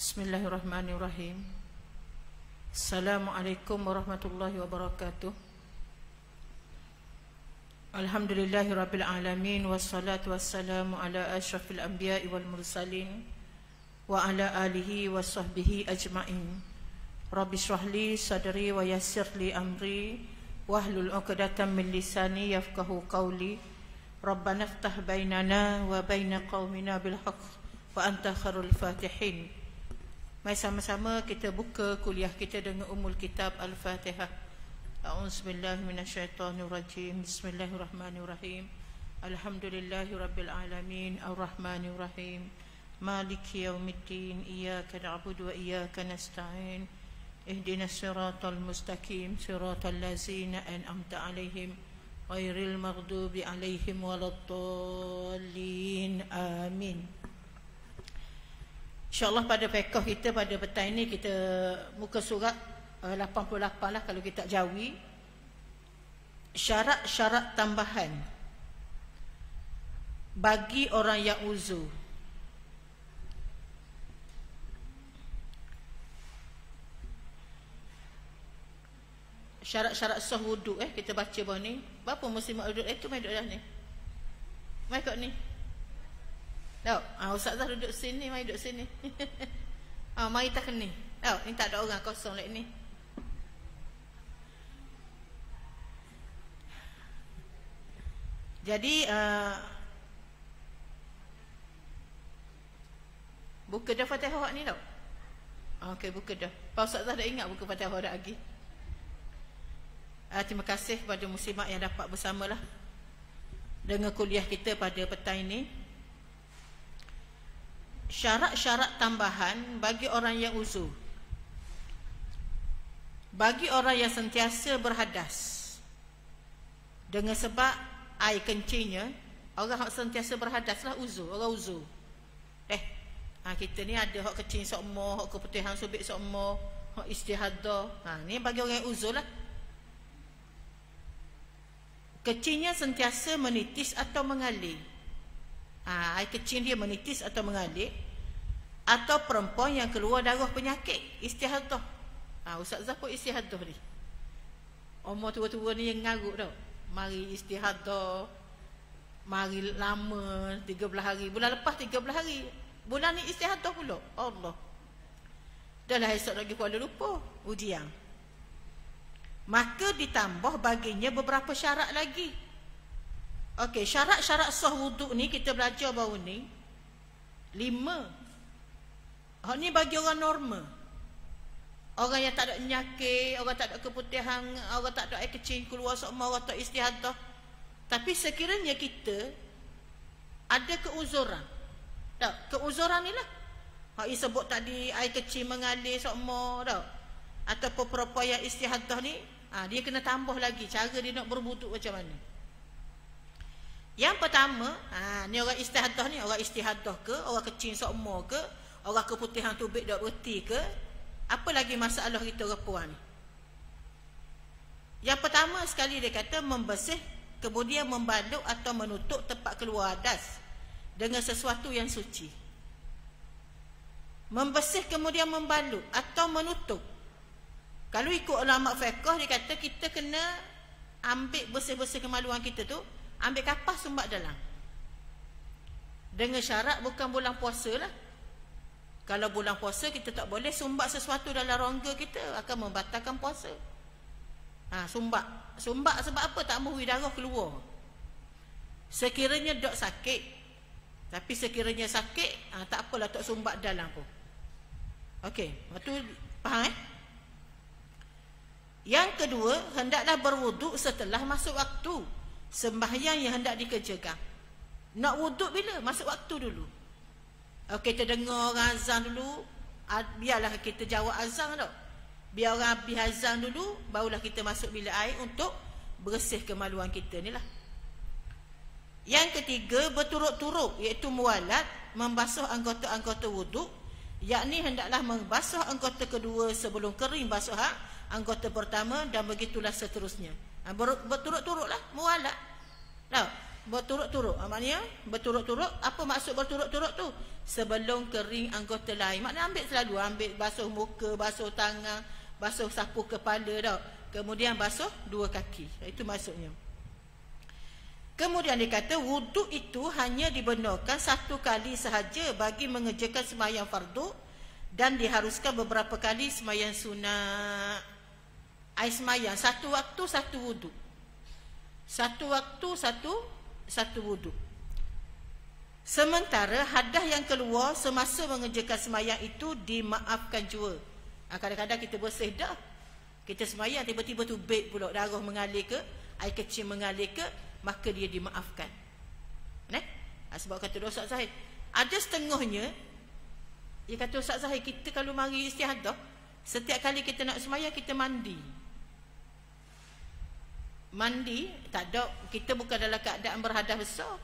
Bismillahirrahmanirrahim. Assalamualaikum warahmatullahi wabarakatuh. Alhamdulillahirabbil alamin wassalatu wassalamu ala asyrafil anbiya'i wal mursalin wa ala alihi wa sahbihi ajmain. Rabbi shrah li sadri wa yassir li amri wahlul 'uqdatam min lisani yafqahu qawli. Rabbana iftah bainana wa baina qaumina bil haqq wa anta khairul fatihin. Mari sama-sama kita buka kuliah kita dengan Ummul Kitab Al-Fatihah. A'udzubillahi minasyaitonirrajim. Bismillahirrahmanirrahim. Alhamdulillahirabbil alamin arrahmanirrahim. Maliki yaumiddin. Iyyaka na'budu wa iyyaka nasta'in. Ihdinas siratal mustaqim, siratal ladzina an'amta 'alaihim ghairil maghdubi 'alaihim waladdallin. Amin. InsyaAllah pada fiqh kita pada petang ini kita muka surat 88 lah kalau kita jawi. Syarat-syarat tambahan bagi orang yang uzur. Syarat-syarat sah wuduk kita baca bawah ni. Berapa muslim wuduk itu mai duduk dah ni. Mai kat ni. Tahu, Ustazah duduk sini, mai duduk sini. Mari tak ni. Tahu, ni tak ada orang kosong lagi ni. Jadi buka dah Fatihah ni tau. Okey, buka dah. Pak Ustazah dah ingat buka Fatihah dah lagi. Terima kasih kepada muslimat yang dapat bersamalah dengan kuliah kita pada petang ini. Syarat-syarat tambahan bagi orang yang uzur. Bagi orang yang sentiasa berhadas dengan sebab air kencingnya, orang yang sentiasa berhadas lah uzur, orang uzur. Kita ni ada hak kencing sokmo, hak keputihan subik sokmo, hak istihadah. Ni bagi orang yang uzur lah. Kencingnya sentiasa menitis atau mengalir. Air kecil dia menitis atau mengalir, atau perempuan yang keluar darah penyakit istihadah. Ustazah pun istihadah ni. Umur tua-tua ni yang ngarut tau. Mari istihadah, mari lama 13 hari. Bulan lepas 13 hari. Bulan ni istihadah pula. Allah. Dah lah esok lagi Kuala Lumpur ujian. Maka ditambah baginya beberapa syarat lagi. Okey, syarat-syarat sah wuduk ni kita belajar baru ni 5. Hak ni bagi orang normal. Orang yang tak ada penyakit, orang tak ada keputihan, orang tak ada air kecil keluar sokma, orang tak istihadah. Tapi sekiranya kita ada keuzuran. Tak, keuzuran ni lah. Hak disebut tadi air kecil mengalir sokma tau. Ataupun perempuan yang istihadah ni, dia kena tambah lagi cara dia nak berwuduk macam mana. Yang pertama, ni orang istihadah ni, orang istihadah ke, orang kecil sokmo ke, orang keputihan tubik dak berhenti ke, apa lagi masalah kita orang puan ni. Yang pertama sekali dia kata membersih, kemudian membalut atau menutup tempat keluar hadas dengan sesuatu yang suci. Membersih kemudian membalut atau menutup. Kalau ikut ulama fiqh dia kata kita kena ambil bersih-bersih kemaluan kita tu, ambil kapas sumbat dalam. Dengan syarat bukan bulan puasa lah. Kalau bulan puasa kita tak boleh sumbat sesuatu dalam rongga kita, akan membatalkan puasa. Sumbat. Sumbat sebab apa? Tak mahu darah keluar. Sekiranya dok sakit. Tapi sekiranya sakit, tak apalah tak sumbat dalam pun. Okey, waktu faham Yang kedua, hendaklah berwuduk setelah masuk waktu sembahyang yang hendak dikerjakan. Nak wuduk bila? Masuk waktu dulu. Kita dengar orang azan dulu, biarlah kita jawab azan tau. Biar orang habis azan dulu, barulah kita masuk bilik air untuk bersih kemaluan kita ni lah. Yang ketiga, berturut-turut, iaitu muwalat, membasuh anggota-anggota wuduk, yakni hendaklah membasuh anggota kedua sebelum kering basuh anggota pertama, dan begitulah seterusnya. Berturut-turut lah, muwalat. Tahu? berturut-turut. Maknanya berturut-turut. Apa maksud berturut-turut tu? Sebelum kering anggota lain. Maknanya ambil selalu. Ambil basuh muka, basuh tangan, basuh sapu kepala dah. Kemudian basuh dua kaki. Itu maksudnya. Kemudian dia kata wuduk itu hanya dibenarkan satu kali sahaja bagi mengerjakan sembahyang fardu dan diharuskan beberapa kali sembahyang sunat. Sembahyang satu waktu satu wuduk. Satu waktu satu wuduk. Sementara hadas yang keluar semasa mengerjakan sembahyang itu dimaafkan jua. Kadang-kadang kita bersih dah. Kita sembahyang tiba-tiba tu beg pula, darah mengalir ke, air kecil mengalir ke, maka dia dimaafkan. Sebab kata Ustaz Zahid, ada setengahnya dia kata Ustaz Zahid, kita kalau mari istihadah, setiap kali kita nak sembahyang kita mandi, tak ada, kita bukan dalam keadaan berhadas besar.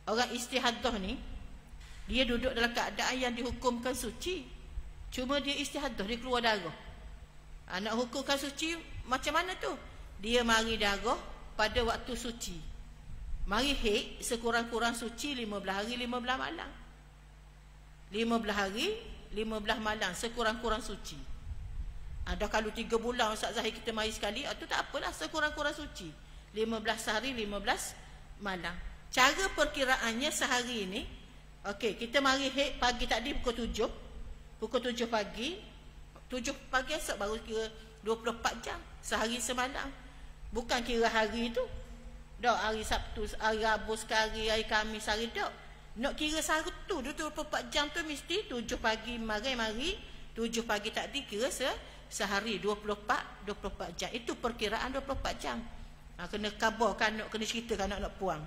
Orang istihadah ni dia duduk dalam keadaan yang dihukumkan suci, cuma dia istihadah, dia keluar darah. Nak hukumkan suci macam mana tu? Dia mari darah pada waktu suci. Mari haid sekurang-kurang suci 15 hari 15 malam. 15 hari 15 malam sekurang-kurang suci. Ada kalau 3 bulan Ustaz Zahid kita mari sekali, itu tak apalah, sekurang-kurang suci. 15 hari 15 malam. Cara perkiraannya sehari ni, okey, kita mari haid pagi tadi pukul 7. Pukul 7 pagi. 7 pagi esok baru kira 24 jam. Sehari semalam. Bukan kira hari tu. Dak hari Sabtu, hari Rabu sekali, hari Khamis, hari dak. Nak kira sehari tu, 24 jam tu mesti 7 pagi mari, 7 pagi tadi kira sehari 24 jam. Itu perkiraan 24 jam. Kena kabarkan, kena ceritakan nak puang.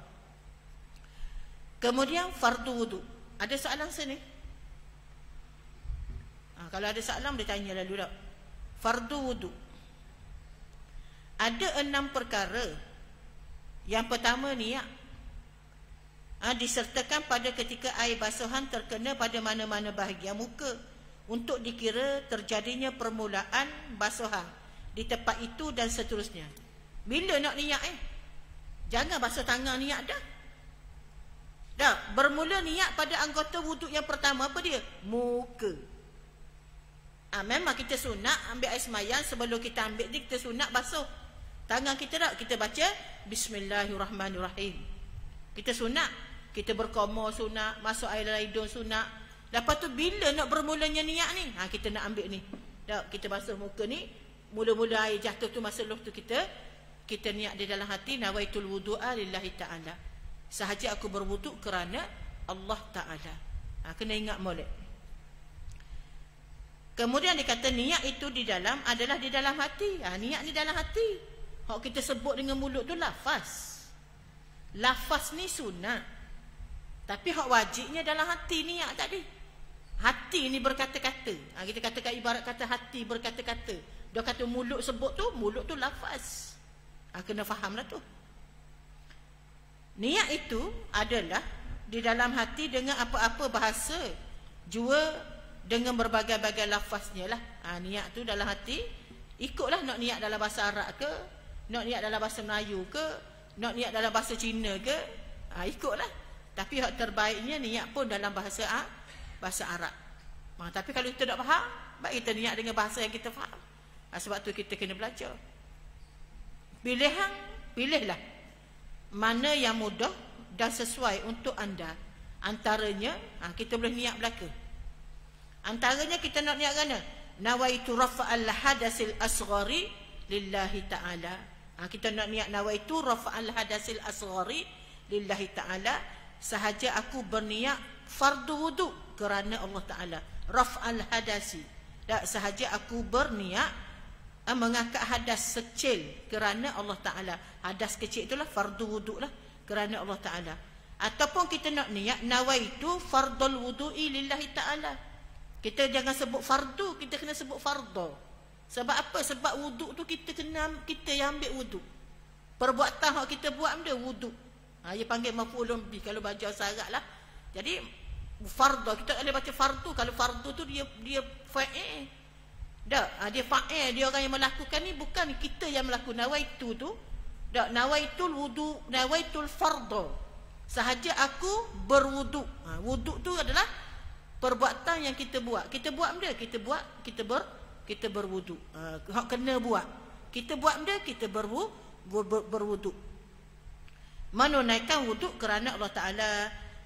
Kemudian fardu wudu. Ada soalan sini? Kalau ada soalan boleh tanya lalu dak. Fardu wudu. Ada 6 perkara. Yang pertama niat. Disertakan pada ketika air basuhan terkena pada mana-mana bahagian muka untuk dikira terjadinya permulaan basuhan di tempat itu dan seterusnya. Bila nak niat Jangan basuh tangan niat dah. Bermula niat pada anggota wuduk yang pertama apa dia? Muka. Memang kita sunat ambil air semayang, sebelum kita ambil dia kita sunat basuh tangan kita tak? Kita baca Bismillahirrahmanirrahim. Kita sunat. Kita berkoma sunat. Masuk air dalam hidung sunat. Lepas tu bila nak bermulanya niat ni? Kita nak ambil ni. Tak? Kita basuh muka ni. Mula-mula air jatuh tu masa lepas tu kita niat di dalam hati. Nawaitul wudu'a lillahi ta'ala. Sahaja aku berwuduk kerana Allah Ta'ala. Kena ingat molek. Kemudian dikata niat itu di dalam adalah di dalam hati. Niat ni dalam hati. Hak kita sebut dengan mulut tu lafaz. Lafaz ni sunat. Tapi hak wajibnya dalam hati niat tadi. Hati ni berkata-kata. Kita katakan ibarat kata hati berkata-kata. Dia kata mulut sebut tu, mulut tu lafaz. Kena fahamlah tu. Niat itu adalah di dalam hati dengan apa-apa bahasa. Jua dengan berbagai-bagai lafaznya lah. Niat tu dalam hati. Ikutlah nak niat dalam bahasa Arab ke, nak niat dalam bahasa Melayu ke, nak niat dalam bahasa Cina ke, ikutlah. Tapi hak terbaiknya niat pun dalam bahasa Arab. Tapi kalau kita tak faham, baik kita niat dengan bahasa yang kita faham. Sebab tu kita kena belajar. Pilihlah mana yang mudah dan sesuai untuk anda. Antaranya kita boleh niat belaka. Antaranya kita nak niat mana? Nawaitu rafa'al hadasil asghari lillahi ta'ala. Kita nak niat nawaitu rafa'al hadasil asghari lillahi ta'ala. Sahaja aku berniat fardu wudu kerana Allah Ta'ala. Raf'al hadasi. Sahaja aku berniat mengangkat hadas kecil kerana Allah Ta'ala. Hadas kecil itulah fardu wudu lah kerana Allah Ta'ala. Ataupun kita nak niat nawaitu fardul wudu'i lillahi ta'ala. Kita jangan sebut fardu, kita kena sebut fardu. Sebab apa? Sebab wuduk tu kita yang ambil wuduk. Perbuatan yang kita buat benda wuduk. Dia panggil maf'ulun bih kalau baca Arab lah. Jadi fardu, kita boleh baca fardu. Kalau fardu tu dia fa'il. Dia fa'il, dia orang yang melakukan ni, bukan kita yang melakukan. Nawaitu tu Tak, nawaitul wudu, nawaitul fardhu. Sahaja aku berwuduk. Wuduk tu adalah perbuatan yang kita buat. Kita buat benda, kita berwuduk. Hak kena buat. Kita buat benda, kita berwuduk. Menunaikan wuduk kerana Allah Ta'ala.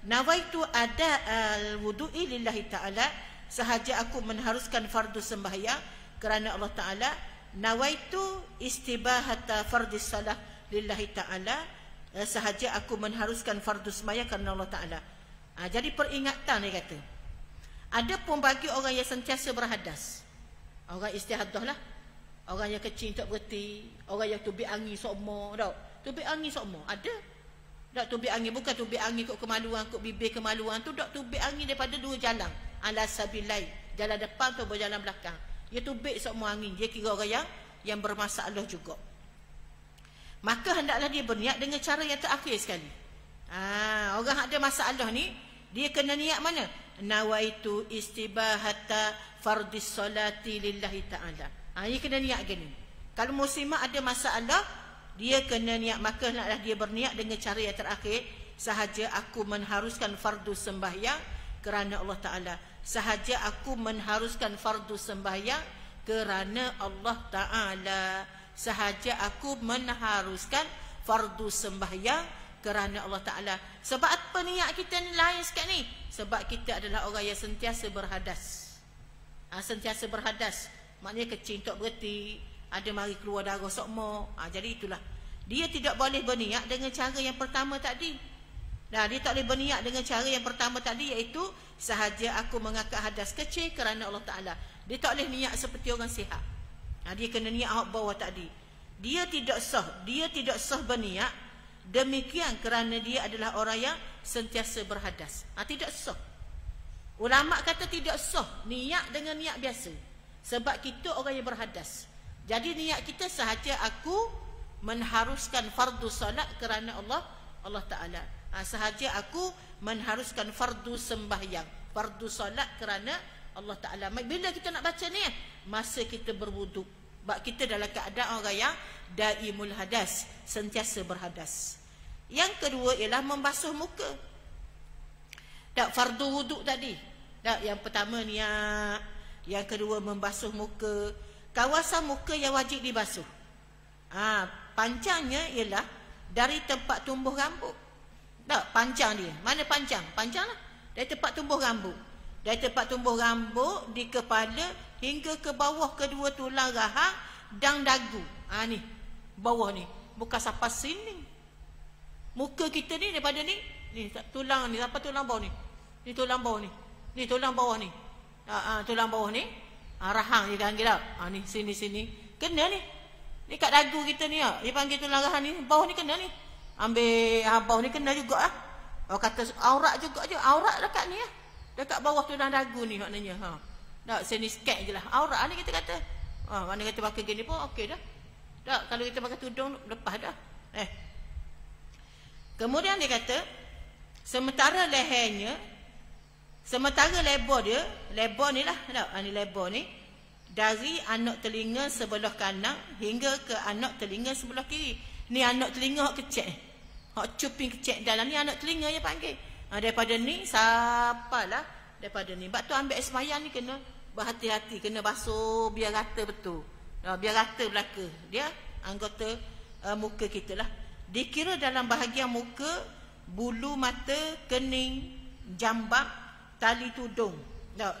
Nawaitu ada al-wudu'i lillahi ta'ala. Sahaja aku mengharuskan fardu sembahyang kerana Allah Ta'ala. Nawaitu istibahata fardis salah lillahi ta'ala. Sahaja aku mengharuskan fardu sembahyang kerana Allah Ta'ala. Jadi peringatan dia kata. Ada pun bagi orang yang sentiasa berhadas. Orang istihadah lah. Orang yang kecil tak berhenti. Orang yang tubik angin sokmo. Tubik angin sokmo. Ada. Tak tubik angin. Bukan tubik angin kok kemaluan, kok bibir kemaluan. Tu tak tubik angin daripada dua jalan. Ala sabilai. Jalan depan tu berjalan belakang. Dia tubik sokmo angin. Dia kira orang yang bermasalah juga. Maka hendaklah dia berniat dengan cara yang terakhir sekali. Orang ada masalah ni, dia kena niat mana? Nawaitu istibahata fardis salati lillahi ta'ala. Dia kena niat gini. Kalau muslimah ada masalah, dia kena niat. Maka hendaklah dia berniat dengan cara yang terakhir. Sahaja aku mengharuskan fardu sembahyang kerana Allah Ta'ala. Sahaja aku mengharuskan fardu sembahyang kerana Allah Ta'ala. Sahaja aku mengharuskan fardu sembahyang kerana Allah Ta'ala. Sebab apa niat kita ni lain sikit ni? Sebab kita adalah orang yang sentiasa berhadas. Sentiasa berhadas. Maknanya kecil tak berhenti. Ada mari keluar darah sokmo. Jadi itulah. Dia tidak boleh berniat dengan cara yang pertama tadi. Dia tak boleh berniat dengan cara yang pertama tadi, iaitu sahaja aku mengangkat hadas kecil kerana Allah Ta'ala. Dia tak boleh niat seperti orang sihat. Dia kena niat hak bawah tadi. Dia tidak sah berniat demikian kerana dia adalah orang yang sentiasa berhadas. Tidak sah. Ulama kata tidak sah niat dengan niat biasa. Sebab kita orang yang berhadas. Jadi niat kita sahaja aku mengharuskan fardu salat kerana Allah Ta'ala. Sahaja aku mengharuskan fardu sembahyang, fardu salat kerana Allah Ta'ala. Bila kita nak baca ni, masa kita berwuduk. Sebab kita dalam keadaan orang yang daimul hadas, sentiasa berhadas. Yang kedua ialah membasuh muka. Tak, fardu wuduk tadi. Tak, yang pertama niat. Yang kedua membasuh muka. Kawasan muka yang wajib dibasuh. Panjangnya ialah dari tempat tumbuh rambut. Tak, panjang dia. Mana panjang? Panjang lah. Dari tempat tumbuh rambut. Dari tempat tumbuh rambut di kepala hingga ke bawah kedua tulang rahang dan dagu. Ni. Bawah ni. Bukan sampai sini. Muka kita ni daripada ni. Ni tulang ni. Sampai tulang bawah ni. Ni tulang bawah ni. Ni tulang bawah ni. Tulang bawah ni. Rahang dia panggil tak? Ni sini. Kena ni. Ni kat dagu kita ni. Dia panggil tulang rahang ni. Bawah ni kena ni. Ambil bawah ni kena juga lah. Orang kata aurat juga je. Aurat dekat ni lah. Dekat bawah tulang dagu ni maknanya. Tak, sini sikit je lah. Aurat ni kita kata. Mana kata pakai gini pun okey dah. Tak, kalau kita pakai tudung lepas dah. Kemudian dia kata, sementara lehernya, sementara lebar dia, lebar ni lah. Tak, ni lebar ni. Dari anak telinga sebelah kanan hingga ke anak telinga sebelah kiri. Ni anak telinga hak kecil. Hak cuping kecil dalam ni anak telinga je panggil. Daripada ni sapalah daripada ni. Sebab tu ambil semayang ni kena berhati-hati, kena basuh biar rata betul. Biar rata belaka. Dia anggota muka kita lah. Dikira dalam bahagian muka, bulu mata, kening, jambak, tali tudung.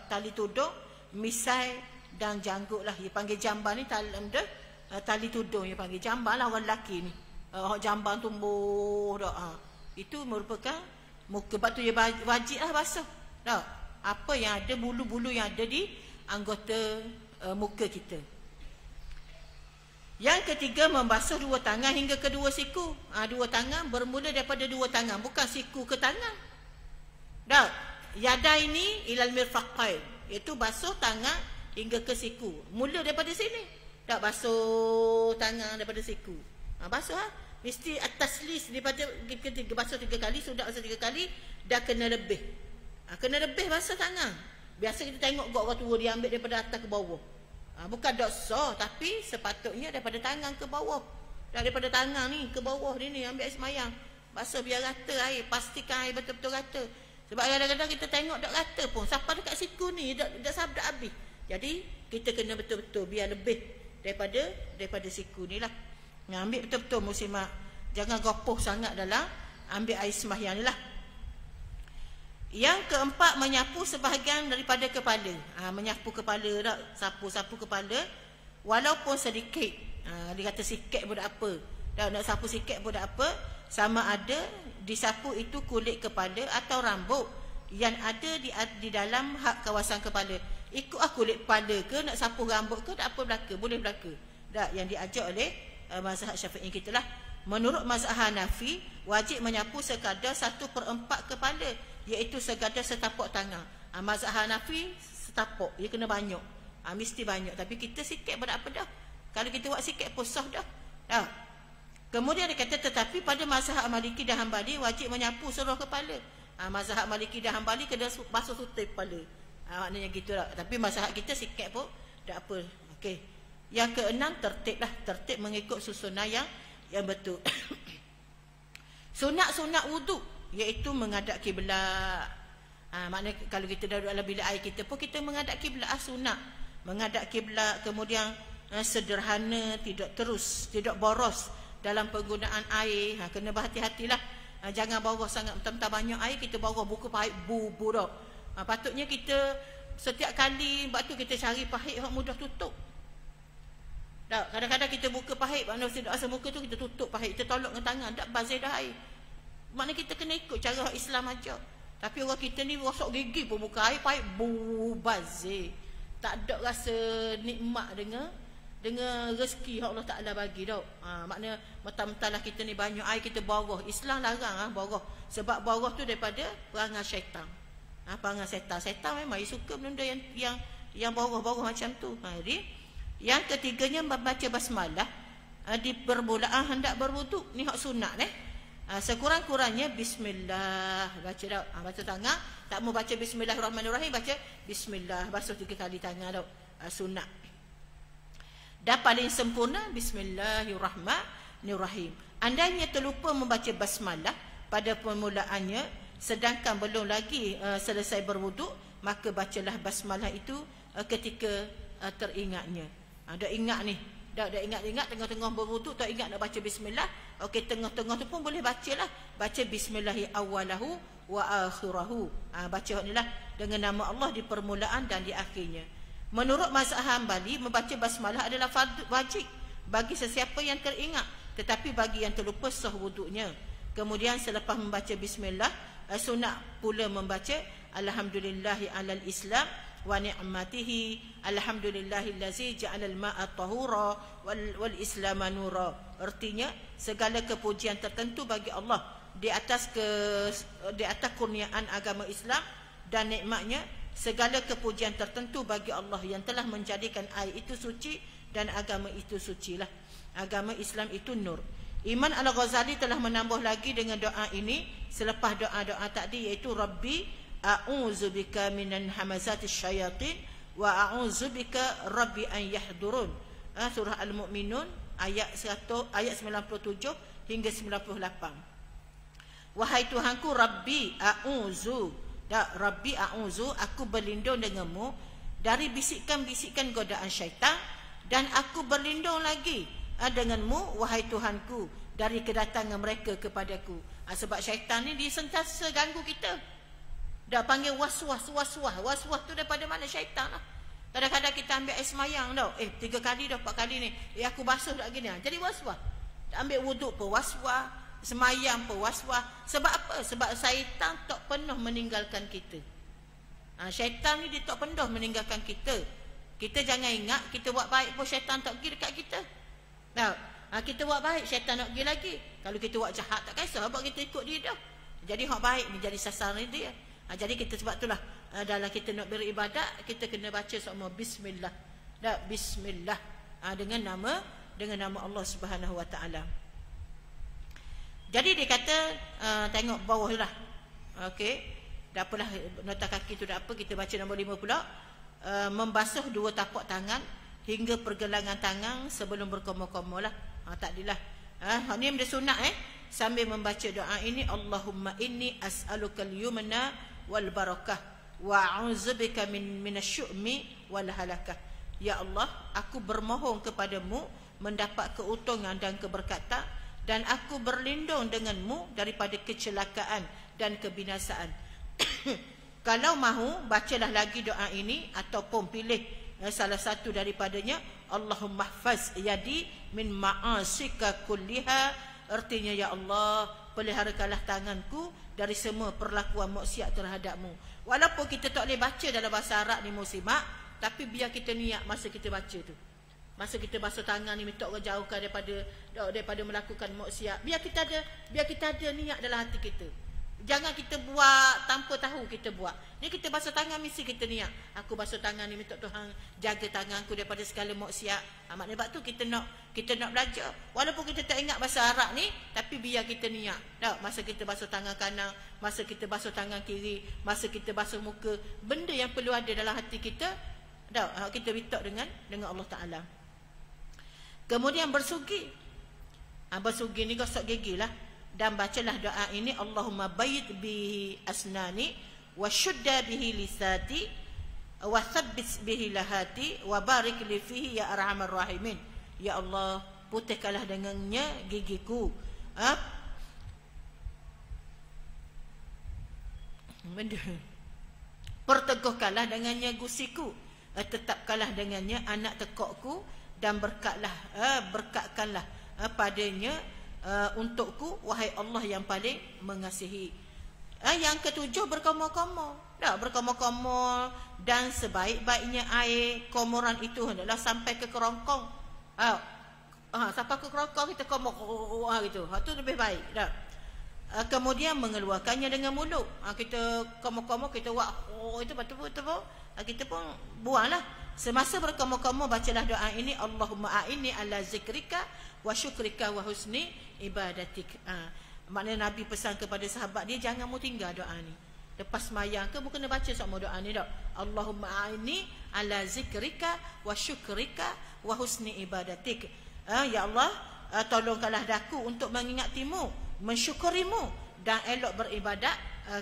Tali tudung, misai dan janggut lah. Dia panggil jambak ni tali tudung dia panggil. Jambak lah orang lelaki ni. Jambak tumbuh dah. Itu merupakan muka. Sebab tu dia wajib lah basuh. Tak? Apa yang ada, bulu-bulu yang ada di anggota muka kita. Yang ketiga, membasuh dua tangan hingga kedua siku. Dua tangan bermula daripada dua tangan. Bukan siku ke tangan. Tak? Yada ini ilal mirfaqain. Iaitu basuh tangan hingga ke siku. Mula daripada sini. Tak basuh tangan daripada siku. Basuh lah. Mesti atas list daripada basuh 3 kali. Sudah basuh 3 kali. Dah kena lebih. Kena lebih basuh tangan. Biasa kita tengok orang tua dia ambil daripada atas ke bawah. Bukan dosa. Tapi sepatutnya daripada tangan ke bawah. Daripada tangan ni ke bawah ni ambil air semayang. Basuh biar rata air, pastikan air betul-betul rata. Sebab kadang-kadang kita tengok tak rata pun, siapa dekat siku ni dah habis. Jadi kita kena betul-betul biar lebih daripada siku ni lah. Ambil betul-betul muslimat. Jangan gopoh sangat dalam ambil air sembahyang ni lah. Yang keempat, menyapu sebahagian daripada kepala. Menyapu kepala tak? Sapu-sapu kepala walaupun sedikit. Dia kata sikit pun tak apa. Dah nak sapu sikit pun tak apa. Sama ada disapu itu kulit kepala atau rambut yang ada di dalam kawasan kepala. Ikut kulit kepala ke, nak sapu rambut ke, tak apa belaka, boleh belaka. Dah yang diajar oleh mazhab Syafi'i kita lah. Menurut mazhab Hanafi, wajib menyapu sekadar 1/4 kepala, iaitu sekadar setapak tangan. Mazhab Hanafi setapak, dia kena banyak. Mesti banyak, tapi kita sikit pun tak apa dah. Kalau kita buat sikit pun sah dah. Kemudian dia kata, tetapi pada mazhab Maliki dan Hanbali wajib menyapu seluruh kepala. Mazhab Maliki dan Hanbali kena basuh sutai kepala. Maknanya gitu lah. Tapi mazhab kita sikit pun tak apa. Okey. Yang keenam, tertib lah. Tertib mengikut susunan yang betul. Sunat-sunat wuduk, iaitu menghadap kiblat. Maknanya kalau kita dah duduk dalam bilik air kita pun kita menghadap kiblat. Sunat menghadap kiblat. Kemudian sederhana, tidak boros dalam penggunaan air. Kena berhati-hatilah. Jangan boros sangat. Mentang-mentang banyak air kita boros buka pahit bu dah. Patutnya kita setiap kali waktu kita cari pahit yang mudah tutup. Kadang-kadang kita buka pahit, maknanya tidak asal muka tu kita tutup pahit, kita tolak dengan tangan, tak bazir dah air. Maknanya kita kena ikut cara Islam aja. Tapi orang kita ni rosok gigi pun buka air pahit bazir. Tak ada rasa nikmat dengan rezeki yang Allah Taala bagi dah. Maknanya mentang-mentanglah kita ni banyak air kita boros. Islam larang boros. Sebab boros tu daripada perangai syaitan. Perangai setan. Setan memang dia suka benda yang boros-boros macam tu. Jadi yang ketiganya membaca basmalah di permulaan hendak berwuduk. Ni hak sunat sekurang-kurangnya bismillah. Baca dah. Baca tangan. Tak mau baca bismillahirrahmanirrahim, baca bismillah. Basuh 3 kali tangan dah. Sunat. Dan paling sempurna bismillahirrahmanirrahim. Andainya terlupa membaca basmalah pada permulaannya, sedangkan belum lagi selesai berwuduk, maka bacalah basmalah itu ketika teringatnya. Dah ingat ni, dah ingat tengah-tengah berwuduk tak ingat nak baca bismillah. Okey, tengah-tengah tu pun boleh bacalah. Baca bismillahi awwalahu wa akhirahu. Baca inilah dengan nama Allah di permulaan dan di akhirnya. Menurut mazhab Hanbali, membaca basmalah adalah wajib bagi sesiapa yang teringat, tetapi bagi yang terlupa sah wuduknya. Kemudian selepas membaca bismillah, sunat pula membaca alhamdulillahi alal islam wa ni'matihi, alhamdulillahillazi ja'alal ma'a tahura wal islama nura. Artinya segala kepujian tertentu bagi Allah di atas kurniaan agama Islam dan nikmatnya. Segala kepujian tertentu bagi Allah yang telah menjadikan air itu suci dan agama itu sucilah. Agama Islam itu nur. Iman Al-Ghazali telah menambah lagi dengan doa ini selepas doa-doa tadi, iaitu Rabbi a'udzubika minan hamazatis syayatin wa a'udzubika Rabbi an yahdurun. Surah Al-Mu'minun ayat 97 hingga 98. Wahai Tuhanku, Rabbi a'udzu, Rabbi a'udzu, aku berlindung denganmu dari bisikan-bisikan godaan syaitan, dan aku berlindung lagi denganmu wahai Tuhanku dari kedatangan mereka kepadaku. Sebab syaitan ni dia sentiasa ganggu kita. Dah panggil waswas. Waswas tu daripada mana? Syaitan lah. Kadang-kadang kita ambil air semayang tau. 3 kali dah 4 kali ni. Aku basuh tak gini. Jadi waswas. Ambil wuduk pun waswas, semayang pun waswas. Sebab apa? Sebab syaitan tak pernah meninggalkan kita. Syaitan ni dia tak pernah meninggalkan kita. Kita jangan ingat kita buat baik pun syaitan tak pergi dekat kita. Kita buat baik, syaitan nak pergi lagi. Kalau kita buat jahat tak kisah, sebab kita ikut dia dah. Jadi hak baik ni jadi sasaran dia. Jadi kita sebab itulah dalam kita nak beribadat, kita kena baca semua bismillah. Bismillah dengan nama Allah Subhanahu Wa Taala. Jadi dia kata tengok bawah lah. Okey. Tak apalah nota kaki tu tak apa, kita baca nombor 5 pula. Membasuh 2 tapak tangan hingga pergelangan tangan sebelum berkoma-koma lah. Tak adalah Ni benda sunat sambil membaca doa ini, Allahumma inni as'alukal yumna wal barakah wa a'udzubika minasyu'mi wal halakah. Ya Allah, aku bermohon kepadamu mendapat keuntungan dan keberkatan, dan aku berlindung denganmu daripada kecelakaan dan kebinasaan. Kalau mahu, bacalah lagi doa ini ataupun pilih salah satu daripadanya. Allahumma hfaz yadi min ma'asika kulliha. Artinya, ya Allah, peliharakanlah tanganku dari semua perlakuan maksiat terhadapmu. Walaupun kita tak boleh baca dalam bahasa Arab ni muslimat, tapi biar kita niat masa kita baca tu. Masa kita basuh tangan ni, minta Allah jauhkan daripada melakukan maksiat. Biar kita ada niat dalam hati kita. Jangan kita buat tanpa tahu kita buat. Ni kita basuh tangan mesti kita niat. Aku basuh tangan ni minta Tuhan jaga tanganku daripada segala maksiat. Maknanya sebab tu kita nak belajar. Walaupun kita tak ingat bahasa Arab ni, tapi biar kita niat. Tak, masa kita basuh tangan kanan, masa kita basuh tangan kiri, masa kita basuh muka, benda yang perlu ada dalam hati kita, tak, kita minta dengan Allah Taala. Kemudian bersugi. Bersugi ni gosok gigi lah. Dan bacalah doa ini, Allahumma bayyid bihi asnani wa syudda bihi lisati wa thabbit bihi lahati wa barik li fihi ya arhamar rahimin. Ya Allah, putihkanlah dengannya gigiku. Perteguhkanlah dengannya gusiku. Tetapkanlah dengannya anak tekokku, dan berkatkanlah padanya untukku, wahai Allah yang paling mengasihi. Yang ketujuh, berkomor-komor. Berkomor-komor, dan sebaik-baiknya air komoran itu hendaklah sampai ke kerongkong. Sampai ke kerongkong kita komor gitu. Itu lebih baik. Kemudian mengeluarkannya dengan mulut. Kita komor-komor, kita buat itu betul-betul. Kita pun buanglah. Semasa berkomor-komor, bacalah doa ini, Allahumma a'inni ala zikrika wa syukrika wa husni ibadatik. Maknanya Nabi pesan kepada sahabat dia, jangan mu tinggal doa ni. Lepas sembahyang ke, bukan baca semua doa ni tak. Allahumma a'inni ala zikrika wa syukrika wa husni ibadatik. Ya Allah, tolongkanlah daku untuk mengingatimu, mensyukurimu, dan elok beribadat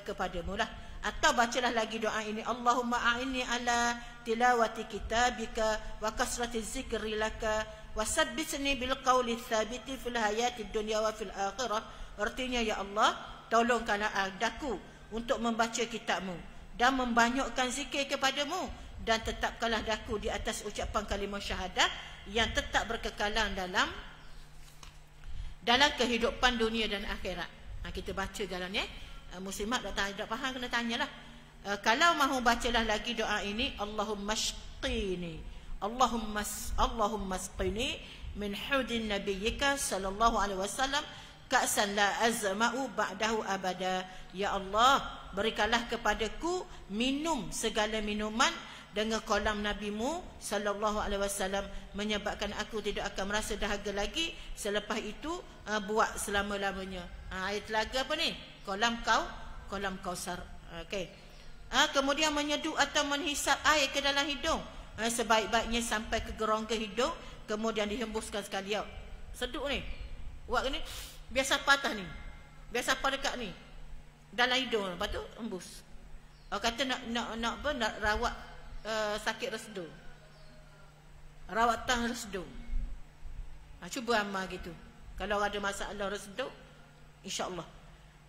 kepadamu lah. Atau bacalah lagi doa ini, Allahumma a'inni ala tilawati kitabika wa kasrati zikri laka wa sabbitni bil qawli thabiti fil hayati dunya wa fil akhirah. Artinya, ya Allah, tolongkanlah daku untuk membaca kitabmu dan membanyakkan zikir kepadamu, dan tetapkanlah daku di atas ucapan kalimah syahadah yang tetap berkekalan dalam kehidupan dunia dan akhirat. Kita baca jalannya. Muslimat tak faham, kena tanyalah. Kalau mahu bacalah lagi doa ini, Allahumma shqini, Allahumma shqini min hudin nabiyyika sallallahu alaihi wasallam ka'san la azma'u ba'dahu abada. Ya Allah, berikanlah kepadaku minum segala minuman dengan kolam nabimu sallallahu alaihi wasallam, menyebabkan aku tidak akan merasa dahaga lagi selepas itu buat selama-lamanya. Air telaga apa ni? Kolam Kausar. Okey. Kemudian menyeduh atau menghisap air ke dalam hidung. Sebaik-baiknya sampai ke gerongga hidung, kemudian dihembuskan sekalian. Seduk ni. Buat ni. Biasa patah ni. Biasa apa dekat ni. Dalam hidung. Lepas tu hembus. Kata nak rawat sakit resdu. Rawatan resdu. Cuba amal gitu. Kalau ada masalah resdu, insya-Allah.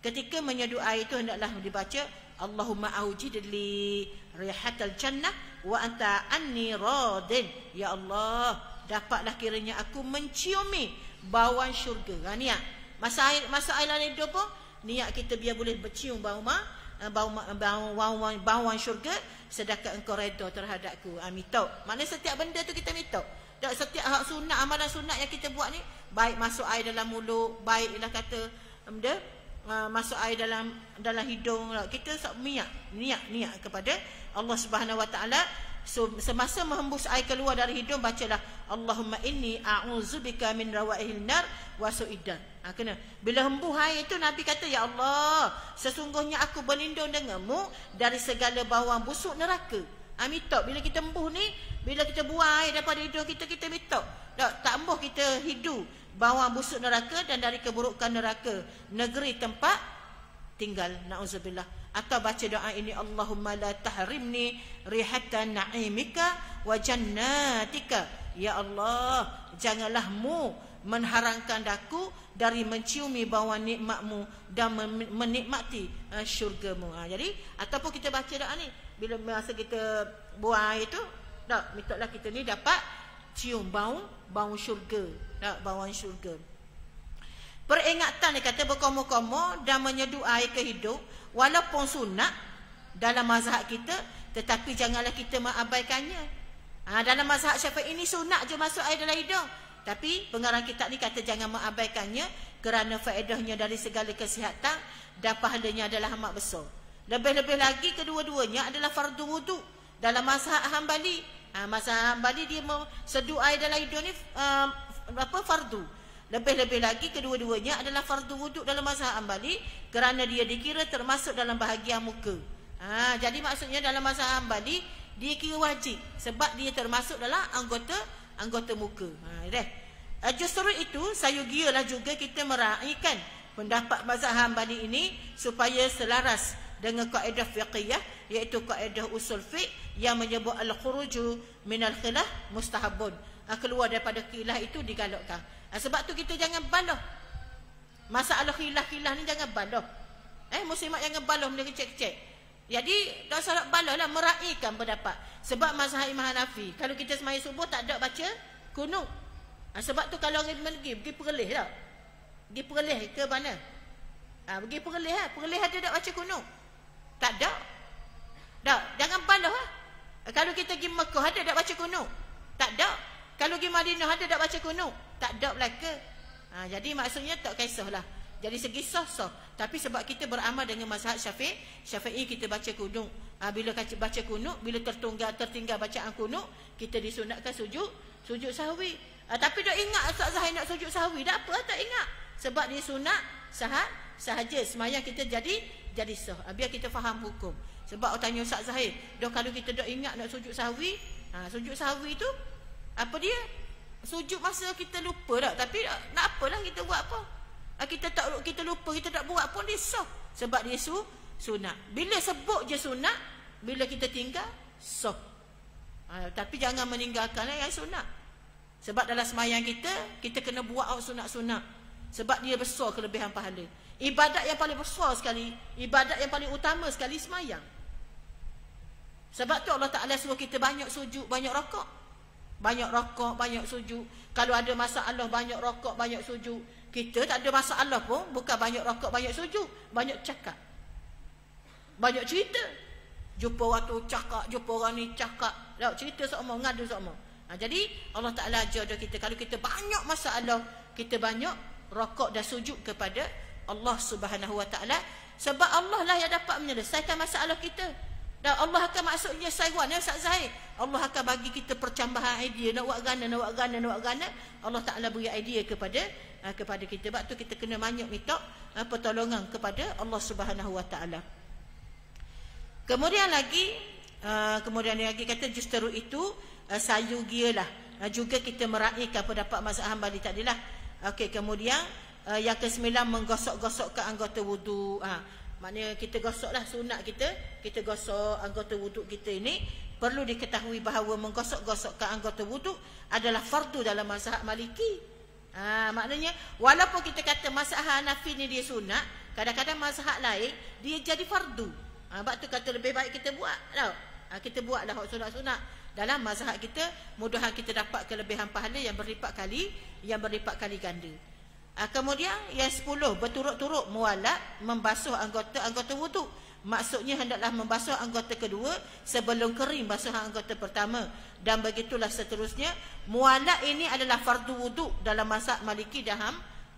Ketika menyeduh air itu hendaklah dibaca, Allahumma aujid li rihatal jannah wa anta anni radin. Ya Allah, dapatlah kiranya aku menciumi bauan syurga. Niat. Masa air dalam hidup pun, niat kita biar boleh bercium bauan syurga, sedangkan engkau redha terhadapku. Mitok. Maknanya setiap benda tu kita mitok. Tak setiap hak sunat, amalan sunat yang kita buat ni, baik masuk air dalam mulut, baiklah kata benda masuk air dalam hidung, kita niat kepada Allah Subhanahu Wa Taala. Semasa menghembus air keluar dari hidung, bacalah Allahumma inni a'udzubika min rawaihil nar wa su'idan. Kena bila hembus air itu, Nabi kata, ya Allah, sesungguhnya aku berlindung denganmu dari segala bauan busuk neraka. Mitok. Bila kita embuh ni, bila kita buang air daripada hidung kita, kita mitok. Tak embuh, kita hidu bawah busuk neraka dan dari keburukan neraka, negeri tempat tinggal. Na'udzubillah. Atau baca doa ini, Allahumma la tahrimni rihatan na'imika wa jannatika. Ya Allah, janganlah mu mengharamkan aku dari menciumi bau nikmatmu dan menikmati syurgamu. Jadi ataupun kita baca doa ni bila masa kita buang air tu, tak mintalah kita ni dapat cium bau syurga, tak, bau syurga. Peringatan dia kata berkomo-komo dan menyeduh air ke hidung walaupun sunat dalam mazhab kita, tetapi janganlah kita mengabaikannya. Dalam mazhab Syafi'i ini sunat je masuk air dalam hidung, tapi pengarang kitab ni kata jangan mengabaikannya kerana faedahnya dari segala kesihatan dan pahalanya adalah amat besar. Lebih-lebih lagi kedua-duanya adalah fardu wudu dalam mazhab Hambali. Mazhab Hambali dia seduh air dalam hidung ni fardu. Lebih-lebih lagi kedua-duanya adalah fardu wudu dalam mazhab Hambali kerana dia dikira termasuk dalam bahagian muka. Jadi maksudnya dalam mazhab Hambali dia kira wajib sebab dia termasuk dalam anggota muka. Justru itu sayugialah juga kita meraihkan pendapat mazhab Hambali ini supaya selaras dengan kaedah fiqhiyah, iaitu kaedah usul fiqh yang menyebut al-khuruju minal khilaf mustahabun. Keluar daripada khilaf itu digalakkan. Sebab tu kita jangan baloh. Masalah khilaf ni jangan baloh. Muslimat jangan baloh benda kecil-kecil. Jadi tak salah baloh lah, meraihkan pendapat. Sebab mazhab Imam Hanafi, kalau kita sembahyang subuh tak ada baca kunut. Sebab tu kalau orang pergi perleh tak? Pergi perleh ke mana? Pergi perleh lah. Perleh ada tak baca kunut? Tak ada. Tak, jangan baloh lah. Kalau kita pergi Mekah ada tak baca kunut? Tak ada. Kalau pergi Madinah ada tak baca kunut? Tak ada belaka. Jadi maksudnya tak kisahlah. Jadi segi sah-sah. Tapi sebab kita beramal dengan mazhab Syafi'i kita baca kunut. Bila baca kunut, bila tertinggal bacaan kunut, kita disunatkan sujud sahwi. Tapi dah ingat Ustaz Zahir nak sujud sahwi, tak apa, tak ingat. Sebab dia sunat sahaja semayang kita jadi sah. Biar kita faham hukum. Sebab orang tanya Ustaz Zahir, dah kalau kita dah ingat nak sujud sahwi tu apa dia? Sujud masa kita lupa tak? Tapi nak apalah kita buat apa? Kita lupa, kita tak buat pun dia sah. Sebab dia sunat. Bila sebut je sunat, bila kita tinggal sah. Tapi jangan meninggalkan yang sunat. Sebab dalam semayang kita kena buat sunat-sunat. Sebab dia besar kelebihan pahala. Ibadat yang paling besar sekali, ibadat yang paling utama sekali semayang. Sebab tu Allah Ta'ala suruh kita banyak sujud, banyak rokok. Banyak rokok, banyak sujud. Kalau ada masalah, banyak rokok, banyak sujud. Kita tak ada masalah pun, bukan banyak rokok, banyak sujud. Banyak cakap. Banyak cerita. Jumpa orang tu cakap, jumpa orang ni cakap. Cerita seorang, ngadu seorang. Jadi Allah Ta'ala ajar kita, kalau kita banyak masalah, kita banyak rokok dan sujud kepada Allah Subhanahu Wa Ta'ala. Sebab Allah lah yang dapat menyelesaikan masalah kita. Dan Allah akan maksudnya sayuan Ustaz Zahir. Allah akan bagi kita percambahan idea, nak buat gana. Allah Ta'ala beri idea kepada kita. Sebab tu kita kena banyak minta pertolongan kepada Allah Subhanahu Wa Ta'ala. Kemudian lagi kata justru itu sayugialah juga kita meraihkan pendapat mazhab Hambali tadilah. Okey, kemudian yang ke-9 menggosok-gosokkan anggota wudu. Maknanya kita gosoklah sunat kita gosok anggota wudu kita ini. Perlu diketahui bahawa menggosok-gosokkan anggota wudu adalah fardu dalam mazhab Maliki. Maknanya walaupun kita kata mazhab Hanafi ni dia sunat, kadang-kadang mazhab lain dia jadi fardu. Sebab tu kata lebih baik kita buat tau. Kita buatlah sunat-sunat dalam mazhab kita, mudahan kita dapat kelebihan pahala yang berlipat kali ganda. Kemudian yang 10, berturut-turut mualat membasuh anggota wudu. Maksudnya hendaklah membasuh anggota kedua sebelum kering basuhan anggota pertama, dan begitulah seterusnya. Mualat ini adalah fardu wudu dalam mazhab Maliki dan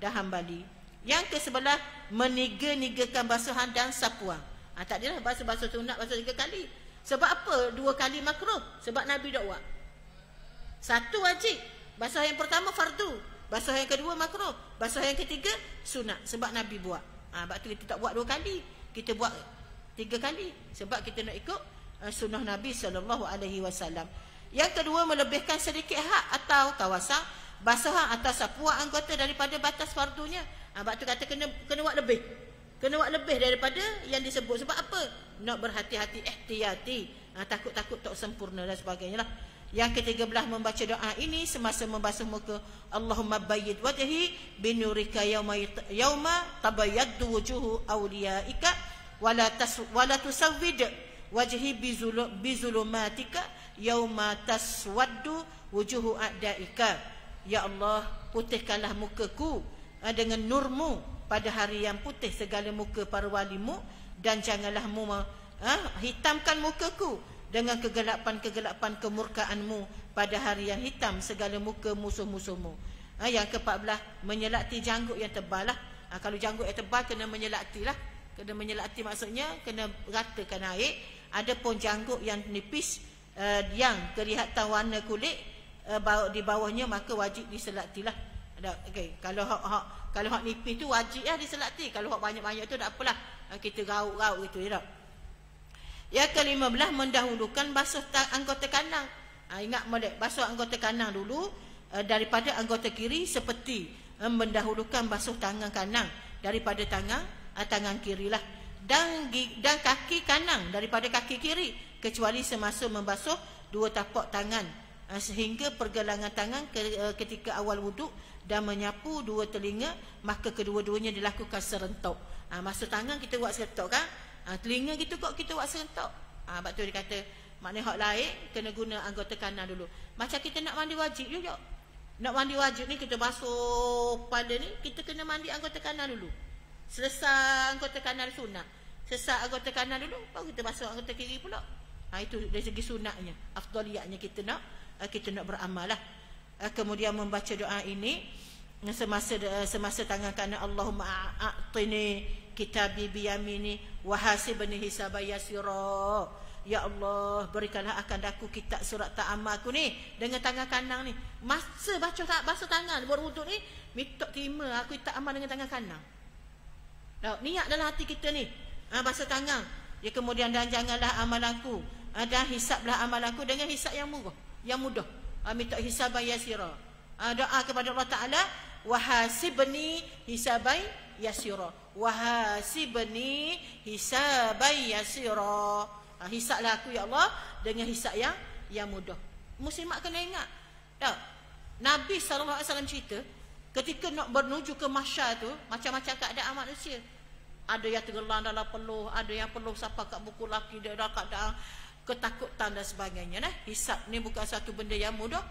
Hambali. Yang ke-11, meniga-nigakan basuhan dan sapuan. Tak adalah basuh sunat basuh 3 kali. Sebab apa 2 kali makruh? Sebab Nabi dak buat. 1 wajib. Basuh yang pertama fardu. Basuh yang kedua makruh. Basuh yang ketiga sunat. Sebab Nabi buat. Sebab tu kita tak buat 2 kali. Kita buat 3 kali. Sebab kita nak ikut sunnah Nabi SAW. Yang kedua, melebihkan sedikit hak atau kawasan basuhan atau sapuan anggota daripada batas fardunya. Sebab tu kata kena buat lebih. Kena buat lebih daripada yang disebut. Sebab apa? Nak berhati-hati, ihtiyati. Takut-takut tak sempurna dan sebagainya lah. Yang ketiga belah membaca doa ini semasa membasuh muka. Allahumma bayyid wajhi binurika yauma tabayyaddu wujuhu awliyaika wala tusawwid wajhi bizulumatika yauma taswaddu wujuhu a'daika. Ya Allah, putihkanlah mukaku dengan nurmu pada hari yang putih segala muka para walimu, dan janganlah mu hitamkan mukaku dengan kegelapan-kegelapan kemurkaanmu pada hari yang hitam segala muka musuh-musuhmu. Yang ke-14, menyelati janggut yang tebal lah. Kalau janggut yang tebal kena menyelati lah. Kena menyelati maksudnya kena ratakan air. Adapun janggut yang nipis yang kelihatan warna kulit di bawahnya, maka wajib diselati lah. Okay. Kalau hak nipis tu wajib lah diselati. Kalau hak banyak-banyak tu tak apalah, kita raut-raut gitu ya tak. Yang ke-15, mendahulukan basuh anggota kanan. Ingat molek, basuh anggota kanan dulu daripada anggota kiri, seperti mendahulukan basuh tangan kanan daripada tangan kiri lah. Dan kaki kanan daripada kaki kiri, kecuali semasa membasuh dua tapak tangan, sehingga pergelangan tangan ketika awal wuduk dan menyapu dua telinga, maka kedua-duanya dilakukan serentak. Basuh tangan kita buat serentak kan? Telinga gitu kok kita buat serentak. Sebab tu dia kata, maknanya hak lain kena guna anggota kanan dulu. Macam kita nak mandi wajib juga. Nak mandi wajib ni kita basuh pada ni, kita kena mandi anggota kanan dulu. Selesai anggota kanan sunat. Selesai anggota kanan dulu, baru kita basuh anggota kiri pula. Itu dari segi sunatnya, afdaliyatnya kita nak beramal lah. Kemudian membaca doa ini semasa tangan kanan. Allahumma a'tini kitabi biyamini wa hasibni hisaban yasira. Ya Allah, berikanlah akan aku kitab surat ta'amal aku ni dengan tangan kanan ni. Masa basuh tangan berwuduk ni, minta terima aku kitab amal dengan tangan kanan. Niat dalam hati kita ni, basuh tangan. Ya, kemudian dan janganlah amalanku dan hisablah amalanku dengan hisab yang mudah. Minta hisaban yasira. Doa kepada Allah Ta'ala, wahasibni hisaban yasira. Wahasibni hisaban yasira. Hisablah aku ya Allah dengan hisab yang mudah. Muslimat kena ingat. Nabi SAW cerita, ketika nak menuju ke mahsyar tu, macam-macam keadaan manusia. Ada yang tenggelam dalam peluh, ada yang peluh sampai kat buku laki dia dalam keadaan ketakutan dan sebagainya. Hisab ni bukan satu benda yang mudah.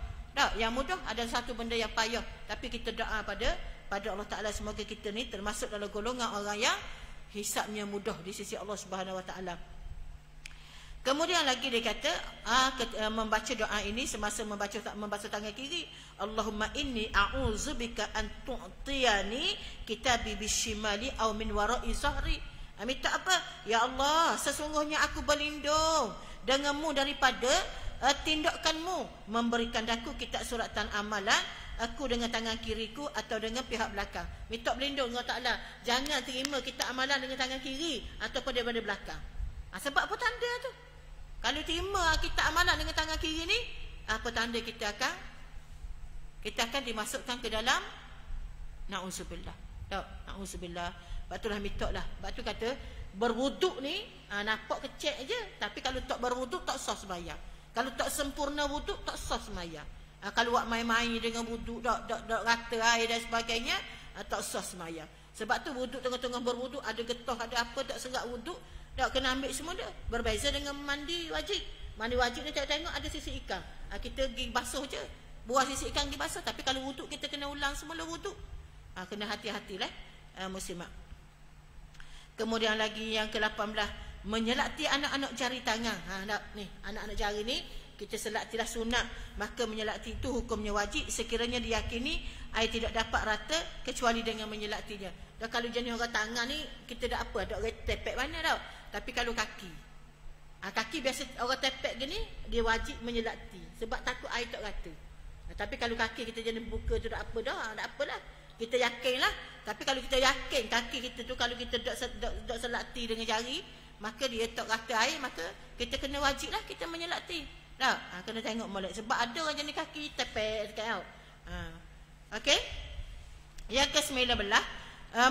Yang mudah ada satu benda yang payah. Tapi kita doa pada Allah Ta'ala, semoga kita ni termasuk dalam golongan orang yang hisabnya mudah di sisi Allah Subhanahu Wa Ta'ala. Kemudian lagi dia kata, membaca doa ini semasa membasuh tangan kiri. Allahumma inni a'udzubika an tu'tiyani kitabi bisyimali aw min wara'i zahri. Minta apa? Ya Allah, sesungguhnya aku berlindung denganmu daripada tindakanmu memberikan aku kitab suratan amalan aku dengan tangan kiriku atau dengan pihak belakang. Minta berlindung dengan Allah Ta'ala, jangan terima kitab amalan dengan tangan kiri ataupun daripada belakang. Sebab apa tanda tu? Kalau terima kitab amalan dengan tangan kiri ni, apa tanda kita akan dimasukkan ke dalam na'udzubillah. Na'udzubillah. Sebab itulah minta lah. Sebab tu kata berwuduk ni nampak kecil je, tapi kalau tak berwuduk tak sah sembahyang. Kalau tak sempurna wuduk tak sah sembahyang. Kalau buat main-main dengan wuduk dak rata air dan sebagainya, tak sah sembahyang. Sebab tu wuduk tengah-tengah berwuduk ada getah ada apa tak serak wuduk, tak kena ambil semua dah. Berbeza dengan mandi wajib. Mandi wajib ni tengok ada sisi ikan. Kita pergi basuh je. Buah sisi ikan pergi basuh. Tapi kalau wuduk kita kena ulang semula wuduk. Kena hati-hatilah muslimat. Kemudian lagi yang ke-18, menyelati anak-anak jari tangan. Ni anak-anak jari ni kita selatilah sunat. Maka menyelati itu hukumnya wajib sekiranya diyakini air tidak dapat rata kecuali dengan menyelatinya. Dan kalau jenis orang tangan ni kita dah apa, dah tepek mana tau. Tapi kalau kaki, kaki biasa orang tepek gini, dia wajib menyelati sebab takut air tak rata. Tapi kalau kaki kita jenis buka tu dah apa dah, tak apalah. Kita yakin lah. Tapi kalau kita yakin kaki kita tu, kalau kita dok selati dengan jari, maka dia tak rata air, maka kita kena wajib lah kita menyelati. Tak? Kena tengok molek. Sebab ada orang jenis kaki tepek dekat out. Okey. Yang ke-19,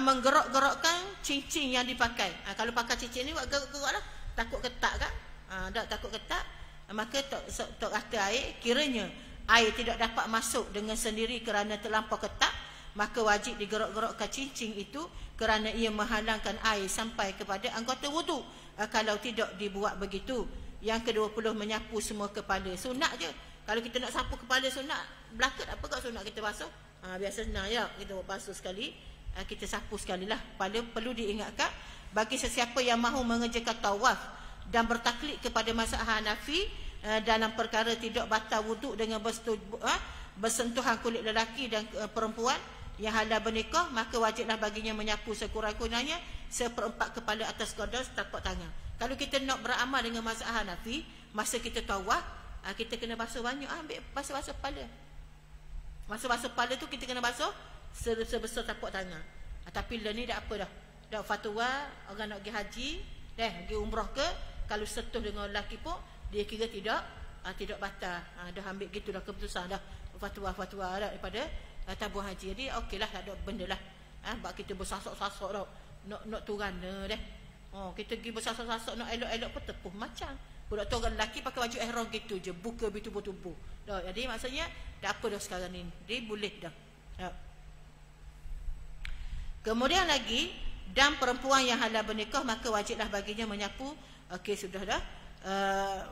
menggerok-gerokkan cincin yang dipakai. Kalau pakai cincin ni buat gerok-gerok lah. Takut ketak kan? Tak takut ketak, maka tak rata air. Kiranya air tidak dapat masuk dengan sendiri kerana terlampau ketak, maka wajib digerok-gerokkan cincin itu kerana ia menghalangkan air sampai kepada anggota wuduk. Kalau tidak dibuat begitu. Yang ke-20, menyapu semua kepala. Sunat je. Kalau kita nak sapu kepala sunat, belakang apa kat sunat kita basuh? Biasa senang ya, kita basuh sekali, kita sapu sekali lah. Perlu diingatkan, bagi sesiapa yang mahu mengerjakan tawaf dan bertaklid kepada mazhab Hanafi dalam perkara tidak batal wuduk dengan bersentuhan kulit lelaki dan perempuan yang halal bernikah, maka wajiblah baginya menyapu sekurang-kurangnya 1/4 kepala atas kodos tapak tangan. Kalau kita nak beramal dengan mazhab Hanafi, masa kita tawaf, kita kena basuh banyak. Ambil basuh kepala. Basuh kepala tu kita kena basuh sebesar tapak tangan. Tapi lah ni dah apa dah. Dah fatwa orang nak pergi haji, pergi umrah ke, kalau setuh dengan lelaki pun dia kira tidak batal. Dah ambil gitulah keputusan dah. Fatwa dah daripada tabung haji. Jadi okeylah, tak ada benda lah. Sebab kita bersasok-sasok dah. Nak turana dah. Kita pergi bersasok-sasok nak elok-elok pun tepuh macam. Budak tu orang lelaki pakai baju ihram gitu je, buka tubuh-tubuh. Jadi maksudnya dah apa dah sekarang ni. Dia boleh dah. Kemudian lagi, dan perempuan yang halal bernikah, maka wajiblah baginya menyapu. Okey, sudah dah.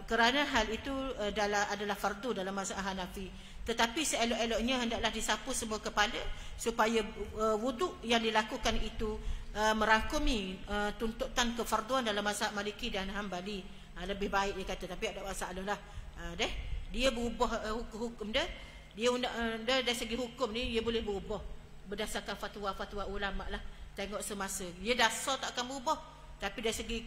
Kerana hal itu adalah fardu dalam mazhab Hanafi. Tetapi seelok-eloknya hendaklah disapu semua kepala supaya wuduk yang dilakukan itu merangkumi tuntutan kefarduan dalam mazhab Maliki dan Hambali. Lebih baik dia kata, tapi ada masalah lah. Dia berubah hukum dia. Dari segi hukum ni dia boleh berubah berdasarkan fatwa-fatwa ulama lah. Tengok semasa. Dia dasar tak akan berubah. Tapi dari segi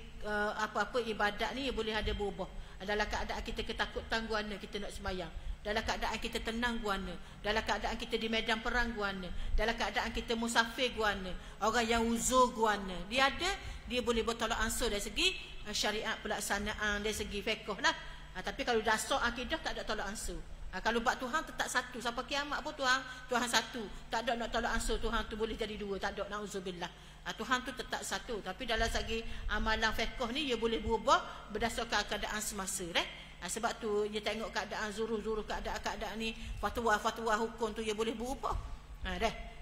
apa-apa ibadat ni boleh ada berubah. Dalam keadaan kita ketakutan guana kita nak sembahyang. Dalam keadaan kita tenang guana. Dalam keadaan kita di medan perang guana. Dalam keadaan kita musafir guana. Orang yang uzur guana. Dia boleh bertolak ansur dari segi syariat pelaksanaan, dari segi fiqh lah. Tapi kalau dasar akidah tak ada tolak ansur. Kalau bab Tuhan tetap satu sampai kiamat pun Tuhan satu. Tak ada nak tolak ansur Tuhan tu boleh jadi dua. Tak ada, na'udzubillah. Tuhan tu tetap satu. Tapi dalam segi amalan fiqh ni dia boleh berubah berdasarkan keadaan semasa. Sebab tu dia tengok keadaan zuruh keadaan ni, fatwa hukum tu dia boleh berubah.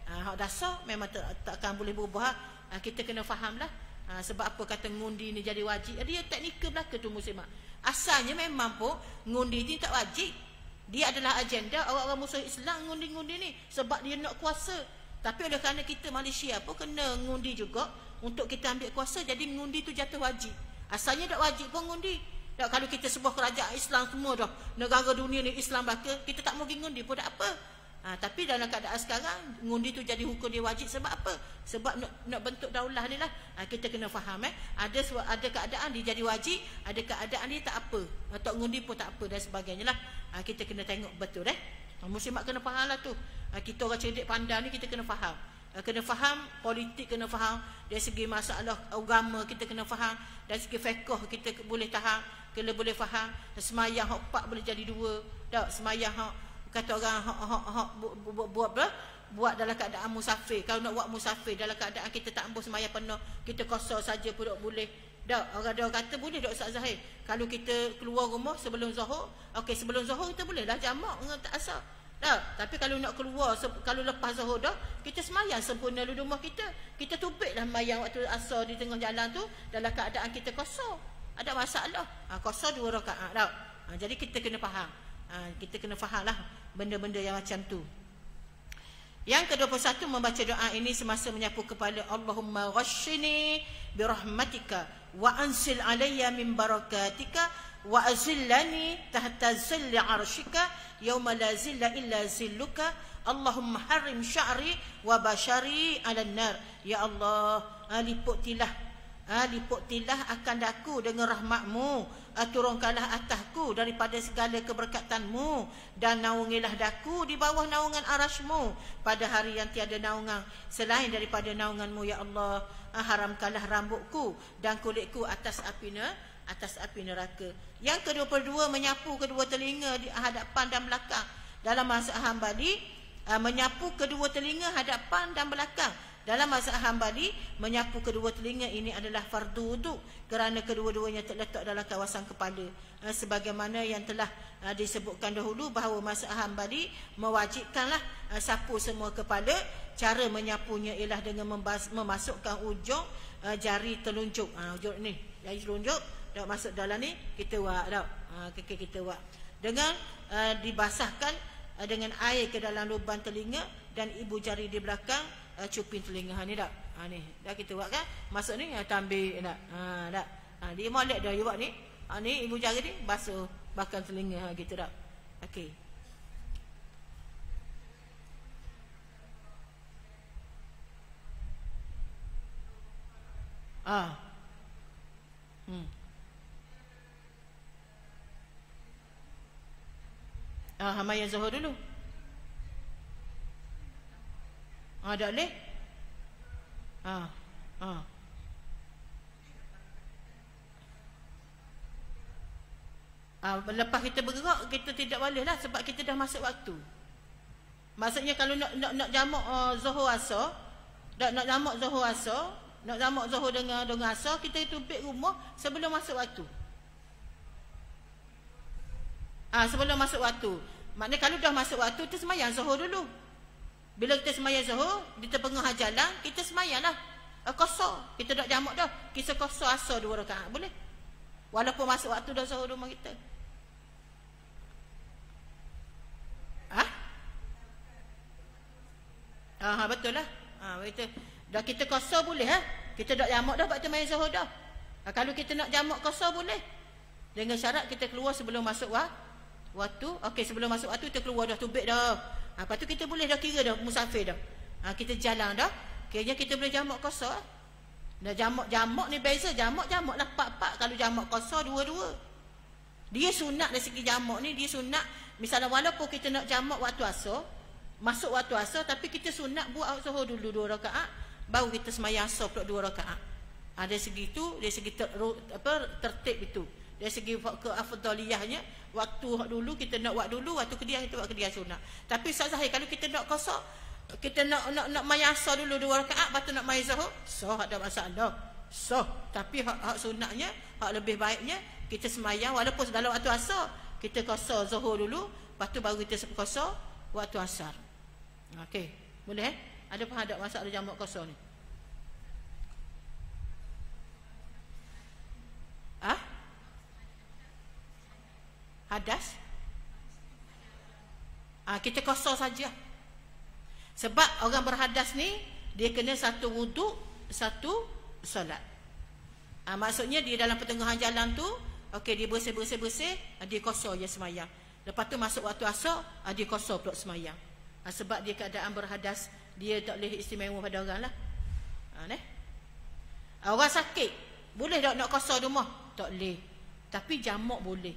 Hak dasar memang tak akan boleh berubah. Kita kena fahamlah. Sebab apa kata ngundi ni jadi wajib. Dia teknikal belaka tu muslimat. Asalnya memang pun ngundi ni tak wajib. Dia adalah agenda orang-orang musuh Islam ngundi-ngundi ni sebab dia nak kuasa. Tapi oleh kerana kita Malaysia pun kena ngundi juga untuk kita ambil kuasa, jadi ngundi tu jatuh wajib. Asalnya tak wajib pun ngundi. Kalau kita sebuah kerajaan Islam semua dah, negara dunia ni Islam belaka, kita tak mau pergi ngundi pun tak apa. Tapi dalam keadaan sekarang ngundi tu jadi hukum dia wajib. Sebab apa? Sebab nak bentuk daulah ni lah. Kita kena faham ada keadaan dia jadi wajib, ada keadaan dia tak apa. Tak ngundi pun tak apa dan sebagainya lah. Kita kena tengok betul muslimat kena faham lah tu. Kita orang cerdik pandai ni kita kena faham. Kena faham politik, kena faham dari segi masalah agama kita kena faham, dari segi fiqh kita boleh tahan, kena boleh faham. Semayang hak 4 boleh jadi 2. Tak semayang hak kata orang buat dalam keadaan musafir. Kalau nak buat musafir dalam keadaan kita tak ambil semayang penuh, kita kosong saja pun tak boleh. Tak, orang kata boleh tak Ustaz Zahir. Kalau kita keluar rumah sebelum Zuhur, sebelum Zuhur kita boleh lah jamak dengan tak asal. Tak, tapi kalau nak keluar kalau lepas Zuhur dah, kita semayang sempurna di rumah kita. Kita tubiklah semayang waktu asar di tengah jalan tu dalam keadaan kita kosong. Ada masalah. Kosong 2 rakaat tak. Jadi kita kena faham. Kita kena faham lah benda-benda yang macam tu. Yang ke-21, membaca doa ini semasa menyapu kepala. Allahumma ghashini birahmatika wa ansil alayya min barakatika wa azillani tahta zilli arshika yawma la zilla illa zilluka. Allahumma harim sya'ri wa bashari ala nar. Ya Allah, liputilah liputilah akan daku dengan rahmatmu, turunkanlah atasku daripada segala keberkatanmu, dan naungilah daku di bawah naungan arasmu pada hari yang tiada naungan selain daripada naunganmu ya Allah. Haramkanlah rambutku dan kulitku atas api neraka. Yang ke-22, menyapu kedua telinga di hadapan dan belakang. Dalam bahasa Hambali, menyapu kedua telinga hadapan dan belakang. Dalam mazhab Hambali, menyapu kedua telinga ini adalah fardu wuduk kerana kedua-duanya terletak dalam kawasan kepala. Sebagaimana yang telah disebutkan dahulu bahawa mazhab Hambali mewajibkanlah sapu semua kepala. Cara menyapunya ialah dengan memasukkan ujung jari telunjuk. Ujung ni, jari telunjuk dak masuk dalam ni, kita wak dak. Kaki kita wak. Dengan dibasahkan dengan air ke dalam lubang telinga dan ibu jari di belakang cupin telinga ni dak. Ni dah kita buat kan. Masuk ni ambil nak. Dak. Dia molek dah you buat ni. Ni ibu jari ni basuh bakal telinga gitu dak. Okey. Hamayah Zuhur dulu. Tak boleh? Lepas kita bergerak, kita tidak boleh lah sebab kita dah masuk waktu. Maksudnya kalau nak jamak Zuhur Asar, nak jamak Zuhur Asar, nak jamak Zuhur dengan Asar, kita tumpik rumah sebelum masuk waktu. Sebelum masuk waktu. Maknanya kalau dah masuk waktu, tu semayang Zuhur dulu. Bila kita semayang Zuhur, di tengah jalan, kita semayang lah. Qasar. Kita tak jamak dah. Kita qasar asar 2 rakaat. Boleh? Walaupun masuk waktu dah Zuhur rumah kita. Betul lah. Betul. Dah kita qasar boleh lah. Kita tak jamak dah, waktu main Zuhur dah. Kalau kita nak jamak qasar boleh. Dengan syarat kita keluar sebelum masuk waktu. Okey, sebelum masuk waktu kita keluar dah, tubik dah. Lepas tu kita boleh dah kira dah musafir dah. Kita jalan dah. Kira kita boleh jamak qasar. Dah jamak ni beza. Jamak lah 4-4. Kalau jamak qasar 2-2. Dia sunat dari segi jamak ni. Dia sunat. Misalnya walaupun kita nak jamak waktu asar, masuk waktu asar, tapi kita sunat buat Zuhur dulu 2 rakaat, baru kita semayang asar pula 2 rakaat. Dari segi tu, dari segi tertib itu. Dari segi keafdaliyahnya, waktu dulu kita nak buat dulu, waktu kedia kita buat kedia sunat. Tapi Ustaz Zahir, kalau kita nak qasar, kita nak mayang asar dulu 2 rakaat, lepas tu nak mayang Zuhur, sah, ada masalah. Sah. Tapi hak sunatnya, hak lebih baiknya kita semayang walaupun dalam waktu asar, kita qasar Zuhur dulu, lepas tu baru kita qasar waktu asar. Okey, boleh Ada pun ada masalah jamak qasar ni? Hadas? Kita qasar saja. Sebab orang berhadas ni, dia kena satu wuduk, satu solat. Maksudnya dia dalam pertengahan jalan tu, okey, dia bersih-bersih, dia qasar je semayang. Lepas tu masuk waktu asar, dia qasar pula semayang. Sebab dia keadaan berhadas, dia tak boleh istimewa pada orang lah. Orang sakit, boleh tak nak qasar rumah? Tak boleh. Tapi jamak boleh.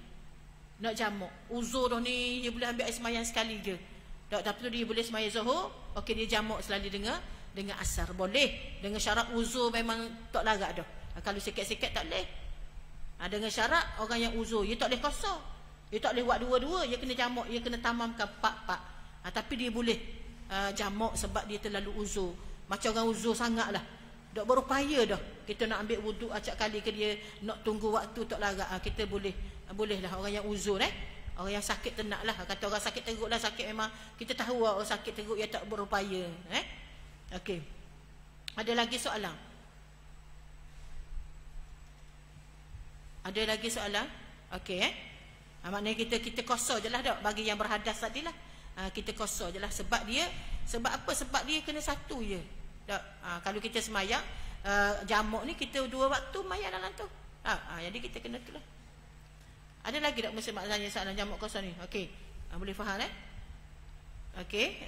Nak jamak uzur dah ni, dia boleh ambil air semayang sekali je. Tapi tu dia boleh semayang Zuhur, okey, dia jamak selalu dengan asar. Boleh. Dengan syarat uzur memang tak larat dah. Kalau sikit-sikit tak boleh. Dengan syarat orang yang uzur, dia tak boleh qasar. Dia tak boleh buat 2-2, dia kena jamak, dia kena tamamkan 4-4. Tapi dia boleh jamak sebab dia terlalu uzur. Macam orang uzur sangat lah. Tak berupaya dah. Kita nak ambil wuduk acak kali ke dia nak tunggu waktu tak larat. Kita boleh lah orang yang uzur orang yang sakit tenat lah. Kata orang sakit teruk lah, sakit memang kita tahu orang sakit teruk dia tak berupaya. Okey. Ada lagi soalan? Ada lagi soalan? Okey maknanya kita qasar je lah dak bagi yang berhadas tadi lah. Kita qasar je lah sebab apa? Sebab dia kena satu je. Kalau kita semayang jamak ni kita 2 waktu mayang dalam tu. Jadi kita kena tu lah. Ada lagi tak mesti mak tanya soalan jamak qasar ni? Okey. Boleh faham Okey.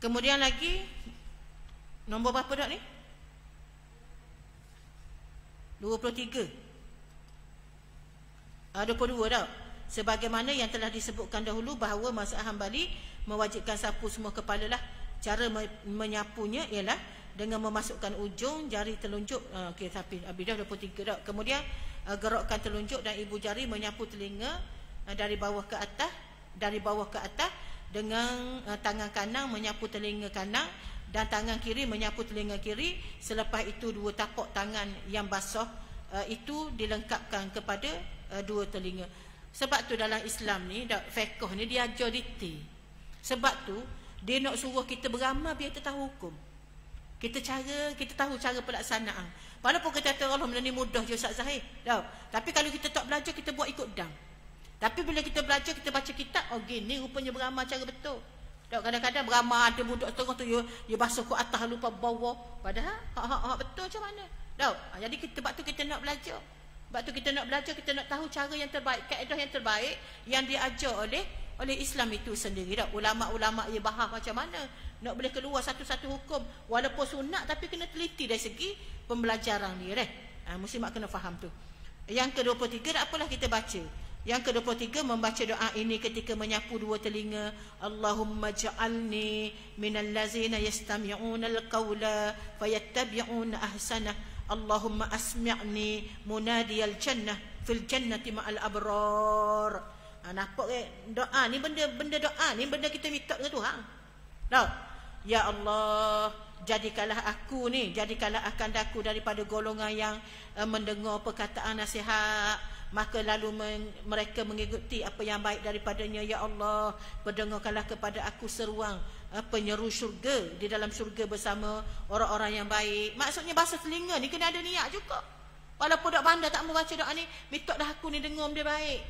Kemudian lagi nombor berapa dak ni? 23. 22 dah. Sebagaimana yang telah disebutkan dahulu bahawa mazhab Hambali mewajibkan sapu semua kepala lah. Cara menyapunya ialah dengan memasukkan ujung jari telunjuk. Okey, tapi habis dah 23 dah. Kemudian gerakkan telunjuk dan ibu jari menyapu telinga dari bawah ke atas dengan tangan kanan menyapu telinga kanan dan tangan kiri menyapu telinga kiri. Selepas itu dua tapak tangan yang basah itu dilengkapkan kepada dua telinga. Sebab tu dalam Islam ni, fiqh ni dia ajar detail. Sebab tu dia nak suruh kita beramal biar kita tahu hukum. Kita tahu cara pelaksanaan. Walaupun kita kata Allah benda ni mudah je Ustaz Zahir. Tapi kalau kita tak belajar, kita buat ikut dam. Tapi bila kita belajar, kita baca kitab, oh gini rupanya beramal cara betul. Kadang-kadang beramal ada budak setengah tu dia basuh ke atas lupa bawah. Padahal hak betul macam mana? Jadi sebab tu kita nak belajar. Sebab tu kita nak belajar, kita nak tahu cara yang terbaik, kaedah yang terbaik yang diajar oleh Islam itu sendiri. Ulama-ulama ia bahas macam mana nak boleh keluar satu-satu hukum walaupun sunat, tapi kena teliti dari segi pembelajaran dia. Muslimat kena faham tu. Yang ke-23 tak apalah kita baca. Yang ke-23 membaca doa ini ketika menyapu dua telinga. Allahumma ja'alni minal ladzina yastami'una al-qawla fayattabi'una ahsanah. Allahumma asmi'ni munadiyal jannah fil jannati ma'al abrar. Nampak ke doa ni, benda doa ni benda kita minta dengan Tuhan. Ya Allah, jadikanlah akan aku daripada golongan yang mendengar perkataan nasihat, maka lalu mereka mengikuti apa yang baik daripadanya. Ya Allah, pendengarkanlah kepada aku seruang penyeru syurga di dalam syurga bersama orang-orang yang baik. Maksudnya basuh telinga ni kena ada niat juga. Walaupun tak pandai tak membaca doa ni, minta dah aku ni dengar benda baik.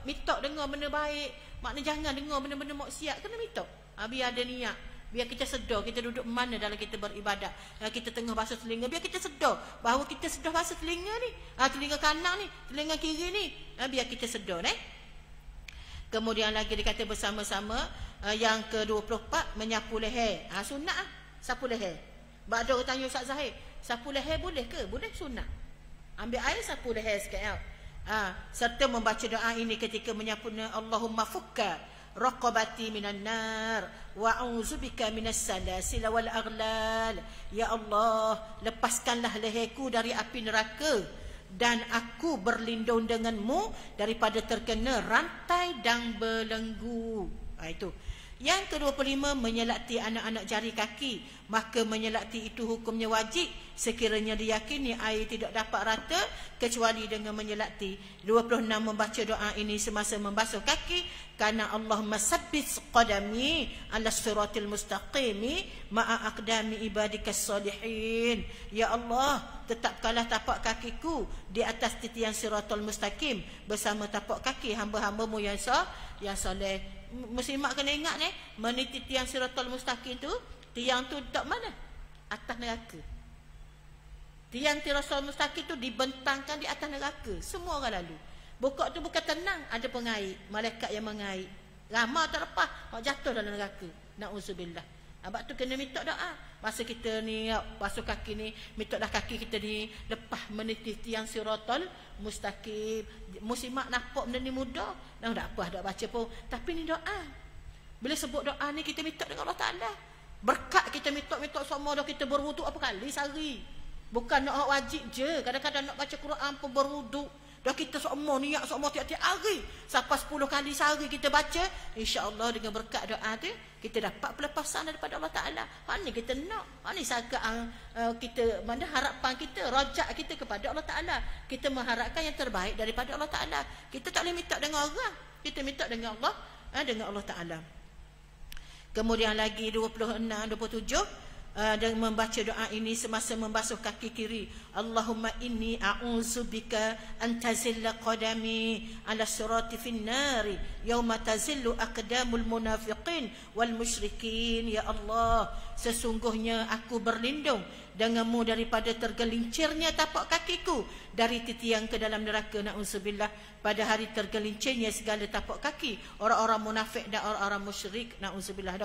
Minta dengar benda baik. Maknanya jangan dengar benda-benda maksiat, kena minta. Biar ada niat. Biar kita sedar kita duduk mana dalam kita beribadat. Kita tengah basuh telinga, biar kita sedar bahawa kita sedar basuh telinga ni. Telinga kanan ni, telinga kiri ni. Biar kita sedar. Kemudian lagi dikata bersama-sama. Yang ke-24 menyapu leher. Sunat sapu leher. Ada orang tanya Ustaz Zahir, sapu leher boleh ke? Boleh, sunat. Ambil air sapu leher sikit. Serta membaca doa ini ketika menyapu. Allahumma fukka raqabati minan nar wa a'udzubika minas salasil wal aghlal. Ya Allah, lepaskanlah leherku dari api neraka dan aku berlindung denganmu daripada terkena rantai dan belenggu. Itu. Yang ke-25 menyelati anak-anak jari kaki. Maka menyelati itu hukumnya wajib sekiranya diyakini air tidak dapat rata kecuali dengan menyelati. 26 membaca doa ini semasa membasuh kaki. Karena Allahumma sabbit qadami ala siratil mustaqimi ma'a aqdami ibadikas salihin. Ya Allah, tetapkanlah tapak kakiku di atas titian siratul mustaqim bersama tapak kaki hamba-hambamu yang soleh. Muslimat kena ingat meniti tiang siratul mustaqim tu, tiang tu tak mana? Atas neraka. Tiang siratul mustaqim tu dibentangkan di atas neraka. Semua orang lalu. Buka tu bukan tenang, ada pengaik, malaikat yang mengaik. Ramah tak lepas, jatuh dalam neraka. Na'udzubillah. Sebab tu kena minta doa. Masa kita ni basuh kaki ni, minta dah kaki kita ni lepas meniti tiang siratul mustaqim. Muslimat nampak benda ni mudah. Tak apa, tak baca pun. Tapi ni doa. Bila sebut doa ni, kita minta dengan Allah Ta'ala. Berkat kita minta semua dah kita berwuduk apa kali sehari. Bukan nak wajib je. Kadang-kadang nak baca Quran pun berwuduk. Dah kita semua niat semua tiap-tiap hari. Sampai 10 kali sehari kita baca. InsyaAllah dengan berkat doa tu, kita dapat pelepasan daripada Allah Ta'ala. Ni kita nak. Ni sagaan kita, mana harapan kita, rajak kita kepada Allah Ta'ala. Kita mengharapkan yang terbaik daripada Allah Ta'ala. Kita tak boleh minta dengan orang. Kita minta dengan Allah Ta'ala. Kemudian lagi 26, 27. Dan membaca doa ini semasa membasuh kaki kiri. Allahumma inni a'udzubika an tazilla qadami ala sirati fin nari yauma tazillu aqdamul munafiqin wal musyrikin. Ya Allah, sesungguhnya aku berlindung denganmu daripada tergelincirnya tapak kakiku dari titian ke dalam neraka. Na'udzubillah. Pada hari tergelincirnya segala tapak kaki orang-orang munafik dan orang-orang musyrik. Na'udzubillah.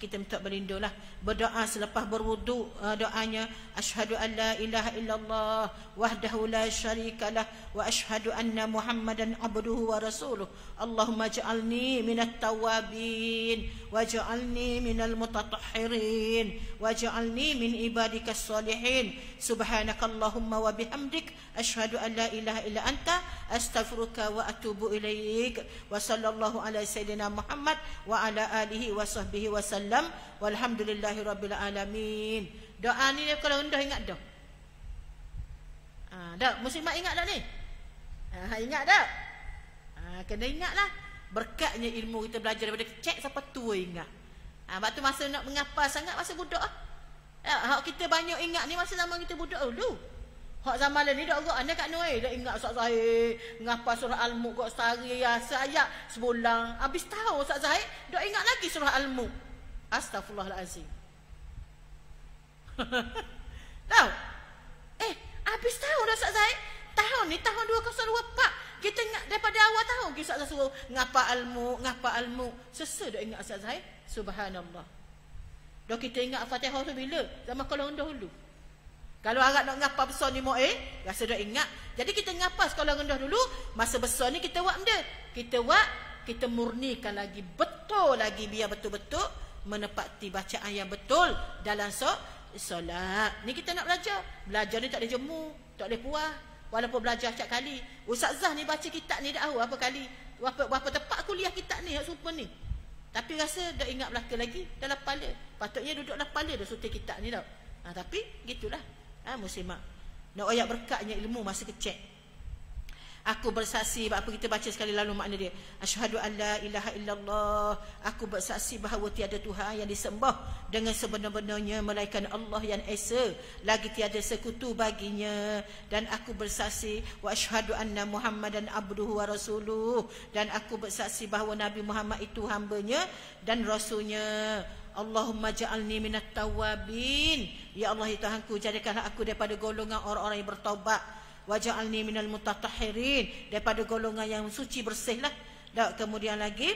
Kita minta berlindunglah. Berdoa selepas berwudu, doanya asyhadu an la ilaha illallah wahdahu la syarikalah wa asyhadu anna Muhammadan abduhu wa rasuluh. Allahumma ja'alni minat tawabin waj'alni minal mutatahhirin waj'alni min ibadikas salihin. Subhanakallahumma wa bihamdik asyhadu an la ilaha illa anta astaghfiruka wa atubu ilaik. Wa sallallahu ala sayyidina Muhammad wa ala alihi wa sahbihi wa sallam. Walhamdulillahi rabbil alamin. Doa ni kalau rendah ingat dah. Dah muslimat ingat dah ni. Ingat dah. Kena ingatlah. Berkatnya ilmu kita belajar daripada kecil sampai tua ingat. Sebab tu masa nak menghafal sangat masa budak hak kita banyak ingat ni masa zaman kita budak dulu. Hak zaman ni dak gerak anak kat noi dak ingat Ustaz Zahid ngapa surah Al-Mulk kok sehari ayat sebulan. Habis tahu Ustaz Zahid dak ingat lagi surah Al-Mulk. Astagfirullahalazim. Tahu? Habis tahu dah Ustaz Zahid. Tahun ni tahun 2024. Kita ingat daripada awal tahun kita Ustaz suruh ngapa Al-Mulk. Sesa dak ingat Ustaz Zahid. Subhanallah. Dah kita ingat Fatihah tu bila? Zaman kalau rendah dulu. Kalau agak nak ngapa besar ni rasa dah ingat. Jadi kita ngapa sekolah rendah dulu, masa besar ni kita buat benda. Kita murnikan lagi, betul lagi biar betul-betul menepati bacaan yang betul dalam solat. Ni kita nak belajar. Belajar ni tak boleh jemu, tak boleh puas. Walaupun belajar setiap kali. Ustazah ni baca kitab ni dah tahu berapa kali. Berapa tepat kuliah kitab ni, hak super ni. Tapi rasa dah ingat belaka lagi dalam kepala. Patutnya duduk dalam kepala dah sutil kitab ni tau. Tapi gitulah. Muslimat. Nak ayat berkatnya ilmu masa kecil. Aku bersaksi, apa kita baca sekali lalu makna dia. Asyhadu an la ilaha illallah. Aku bersaksi bahawa tiada Tuhan yang disembah dengan sebenar-benarnya melainkan Allah yang esa, lagi tiada sekutu baginya. Dan aku bersaksi wa asyhadu anna Muhammadan abduhu wa rasuluh. Dan aku bersaksi bahawa Nabi Muhammad itu hambanya dan rasulnya. Allahumma ja'alni minat tawabin. Ya Allah ya Tuhanku, jadikanlah aku daripada golongan orang-orang yang bertaubat. Waj'alni minal mutatahhirin, daripada golongan yang suci bersihlah. Dan kemudian lagi,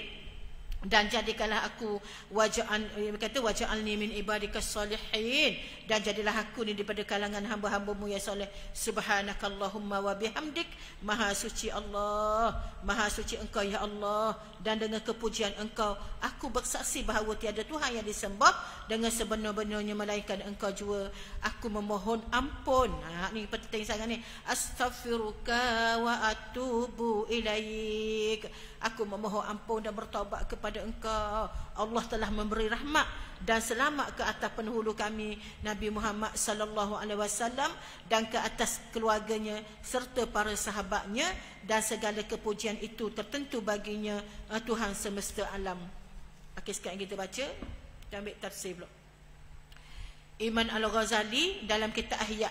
dan jadikanlah aku waj'alni min ibadikas salihin, dan jadilah aku ni daripada kalangan hamba-hambamu yang soleh. Subhanakallahumma wa bihamdik, maha suci Allah, maha suci engkau ya Allah, dan dengan kepujian engkau aku bersaksi bahawa tiada Tuhan yang disembah dengan sebenar-benarnya melainkan engkau jua. Aku memohon ampun. Ni penting sangat ni. Astaghfiruka wa atubu ilaik. Aku memohon ampun dan bertaubat kepada engkau. Allah telah memberi rahmat dan selamat ke atas penghulu kami Nabi Muhammad sallallahu alaihi wasallam dan ke atas keluarganya serta para sahabatnya, dan segala kepujian itu tertentu baginya Tuhan semesta alam. Okey, sekarang kita baca, kita ambil tafsir pula. Iman Al-Ghazali dalam kitab Ihya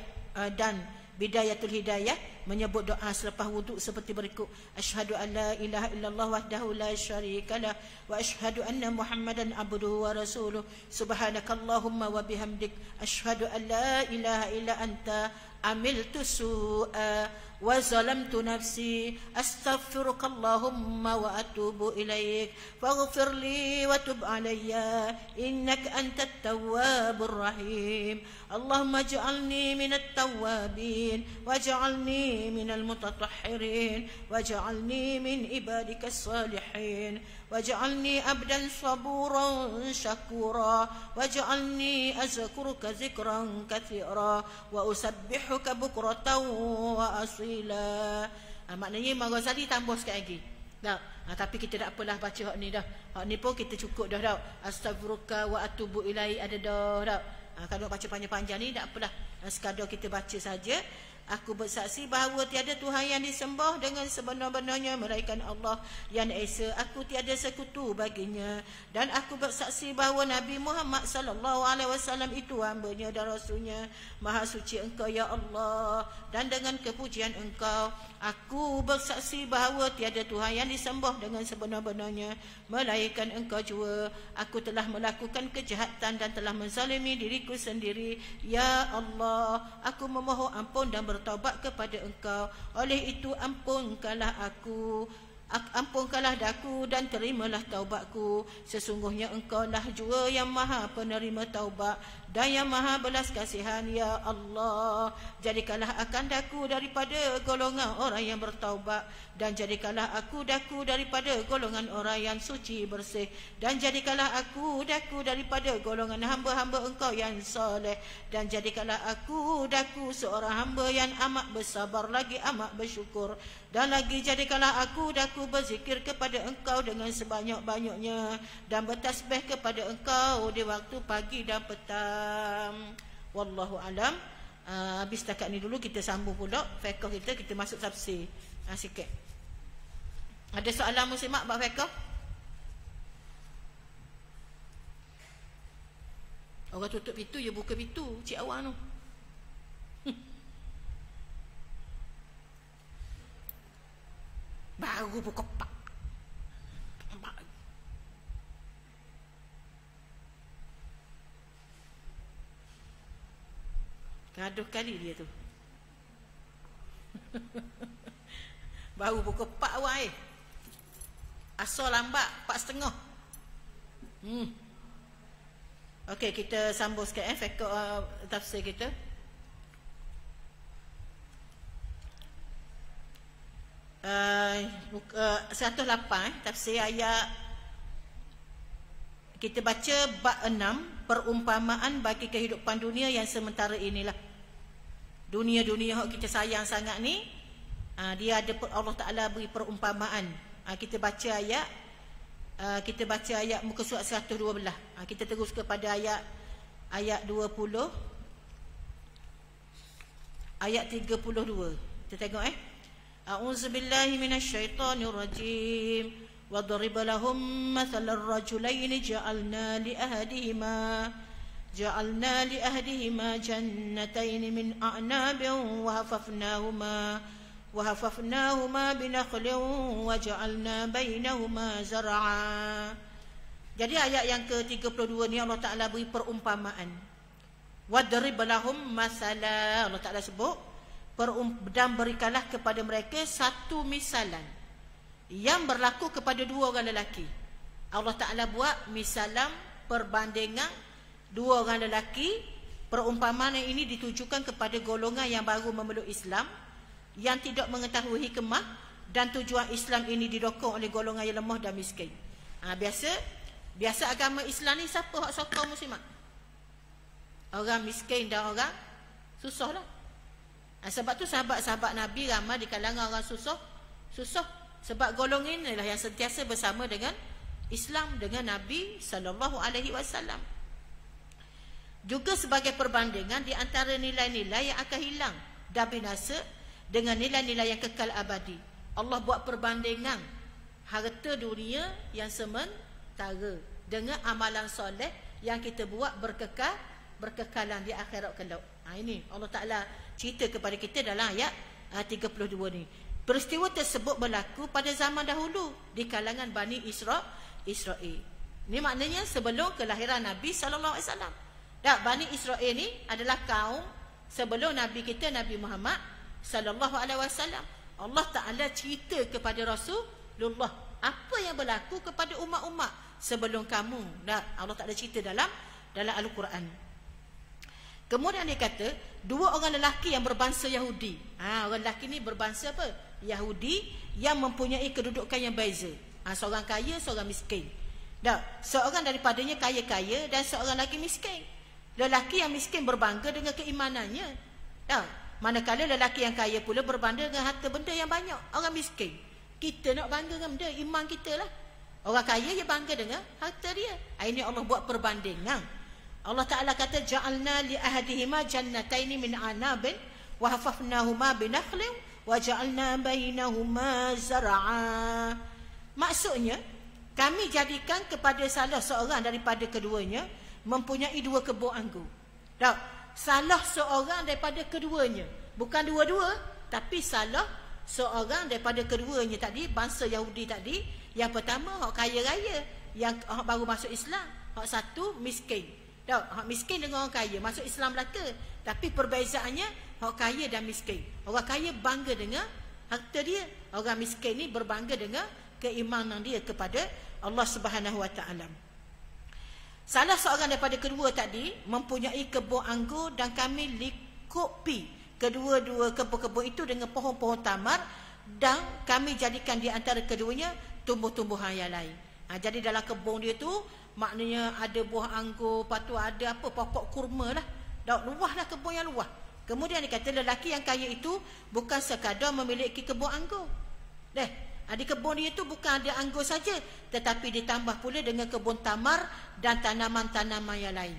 dan Bidayatul Hidayah menyebut doa selepas wuduk seperti berikut. Asyhadu an la ilaha illallah wahdahu la syarikalah wa asyhadu anna Muhammadan abduhu wa rasuluh. Subhanakallahumma wa bihamdik asyhadu an la ilaha illa anta amiltu su'a wa zalamtu nafsi astaghfirukallahumma wa atubu ilaik faghfir li wa tub alayya innaka antat tawwabur rahim. Allahumma ij'alni minat tawwabin waj'alni minal mutatahhirin waj'alni min ibadikas salihin waj'alni abdan saburan syakura waj'alni azkuruka zikran katsira wa usabbihuka bukratan wa asila. Maknanya Imam Ghazali tambah sikit lagi. Tapi kita tak apalah baca hak ni dah. Hak ni pun kita cukup dah. Astaghfiruka wa atubu ilai ada dah. Kalau baca panjang-panjang ni tak apalah. Sekadar kita baca saja. Aku bersaksi bahawa tiada Tuhan yang disembah dengan sebenar-benarnya melainkan Allah yang esa, aku tiada sekutu baginya. Dan aku bersaksi bahawa Nabi Muhammad sallallahu alaihi wasallam itu hamba-Nya dan rasulnya. Maha suci engkau ya Allah, dan dengan kepujian engkau aku bersaksi bahawa tiada Tuhan yang disembah dengan sebenar-benarnya melainkan engkau jua. Aku telah melakukan kejahatan dan telah menzalimi diriku sendiri. Ya Allah, aku memohon ampun dan bertaubat kepada engkau. Oleh itu ampunkanlah aku, ampunkanlah daku dan terimalah taubatku. Sesungguhnya engkau lah jua yang maha penerima taubat dan yang maha belas kasihan. Ya Allah, jadikanlah akan daku daripada golongan orang yang bertaubat, dan jadikanlah aku daku daripada golongan orang yang suci bersih, dan jadikanlah aku daku daripada golongan hamba-hamba Engkau yang soleh, dan jadikanlah aku daku seorang hamba yang amat bersabar lagi amat bersyukur, dan lagi jadikanlah aku daku berzikir kepada Engkau dengan sebanyak-banyaknya, dan bertasbih kepada Engkau di waktu pagi dan petang. Wallahu alam. Habis setakat ni dulu, kita sambung pula fiqh kita masuk tafsir sikit. Ada soalan muslimat bab fiqh? Orang tutup pintu, dia buka pintu, cik awak tu. Baru buka pak. Gaduh kali dia tu. Baru buka pak awak asal lambat 4:30. Okey, kita sambung sikit fiqh tafsir kita. Buka 108 tafsir ayat. Kita baca bab 6, perumpamaan bagi kehidupan dunia yang sementara inilah. Dunia-dunia yang kita sayang sangat ni, dia ada, Allah Ta'ala beri perumpamaan. Kita baca ayat muka surat 112. Kita terus kepada ayat 20, ayat 32. Kita tengok A'udzubillahi minasyaitonir rajim. وَضَرِبَ لَهُمْ مَثَلَ الرَّجُلَيْنِ جَعَلْنَا لِأَهْدِهِمَا جَنَّتَيْنِ مِنْ أَعْنَابٍ وَحَفَفْنَاهُمَا بِنَخْلٍ وَجَعَلْنَا بَيْنَهُمَا زَرْعًا. Jadi ayat yang ke-32 ni Allah Ta'ala beri perumpamaan. وَضَرِبَ لَهُمْ مَثَلًا, Allah Ta'ala sebut, dan berikanlah kepada mereka satu misalan yang berlaku kepada dua orang lelaki. Allah Ta'ala buat misalan, perbandingan dua orang lelaki. Perumpamaan ini ditujukan kepada golongan yang baru memeluk Islam, yang tidak mengetahui hikmah, dan tujuan Islam ini didokong oleh golongan yang lemah dan miskin. Biasa agama Islam ni siapa hak sokong muslimat? Orang miskin dan orang susah lah. Sebab tu sahabat-sahabat Nabi ramai di kalangan orang susah. Sebab golongan inilah yang sentiasa bersama dengan Islam, dengan Nabi SAW. Juga sebagai perbandingan di antara nilai-nilai yang akan hilang dan binasa dengan nilai-nilai yang kekal abadi. Allah buat perbandingan harta dunia yang sementara dengan amalan soleh yang kita buat berkekalan di akhirat kelak. Ini Allah Ta'ala cerita kepada kita dalam ayat 32 ni. Peristiwa tersebut berlaku pada zaman dahulu di kalangan Bani Israel. Ini maknanya sebelum kelahiran Nabi SAW. Bani Israel ni adalah kaum sebelum Nabi kita, Nabi Muhammad SAW. Allah Ta'ala cerita kepada Rasulullah apa yang berlaku kepada umat-umat sebelum kamu. Allah Ta'ala cerita dalam Al-Quran. Kemudian dia kata, dua orang lelaki yang berbangsa Yahudi. Orang lelaki ni berbangsa apa? Yahudi, yang mempunyai kedudukan yang beza. Seorang kaya, seorang miskin. Seorang daripadanya kaya-kaya dan seorang lagi miskin. Lelaki yang miskin berbangga dengan keimanannya. Manakala lelaki yang kaya pula berbangga dengan harta benda yang banyak. Orang miskin, kita nak bangga dengan benda iman kita lah. Orang kaya dia bangga dengan harta dia. Ini Allah buat perbandingan. Allah Ta'ala kata, ja'alna li ahadihima jannataini min anabin wa hafafnahuma binakhlin wa ja'alna bainahuma zar'a. Maksudnya, kami jadikan kepada salah seorang daripada keduanya mempunyai dua kebun anggur. Salah seorang daripada keduanya, bukan dua-dua, tapi salah seorang daripada keduanya tadi, bangsa Yahudi tadi. Yang pertama hak kaya raya, yang hak baru masuk Islam. Hak satu miskin. Hak miskin dengan orang kaya masuk Islam belaka. Tapi perbezaannya hak kaya dan miskin. Orang kaya bangga dengan harta dia, orang miskin ni berbangga dengan keimanan dia kepada Allah Subhanahu Wa Taala. Salah seorang daripada kedua tadi mempunyai kebun anggur dan kami likopi kedua-dua kebun-kebun itu dengan pohon-pohon tamar dan kami jadikan di antara keduanya tumbuh-tumbuhan yang lain. Jadi dalam kebun dia tu maknanya ada buah anggur, lepas tu ada apa, pokok kurma lah. Luah lah, kebun yang luah. Kemudian dia kata lelaki yang kaya itu bukan sekadar memiliki kebun anggur. Di kebun dia tu bukan ada anggur saja, tetapi ditambah pula dengan kebun tamar dan tanaman-tanaman yang lain.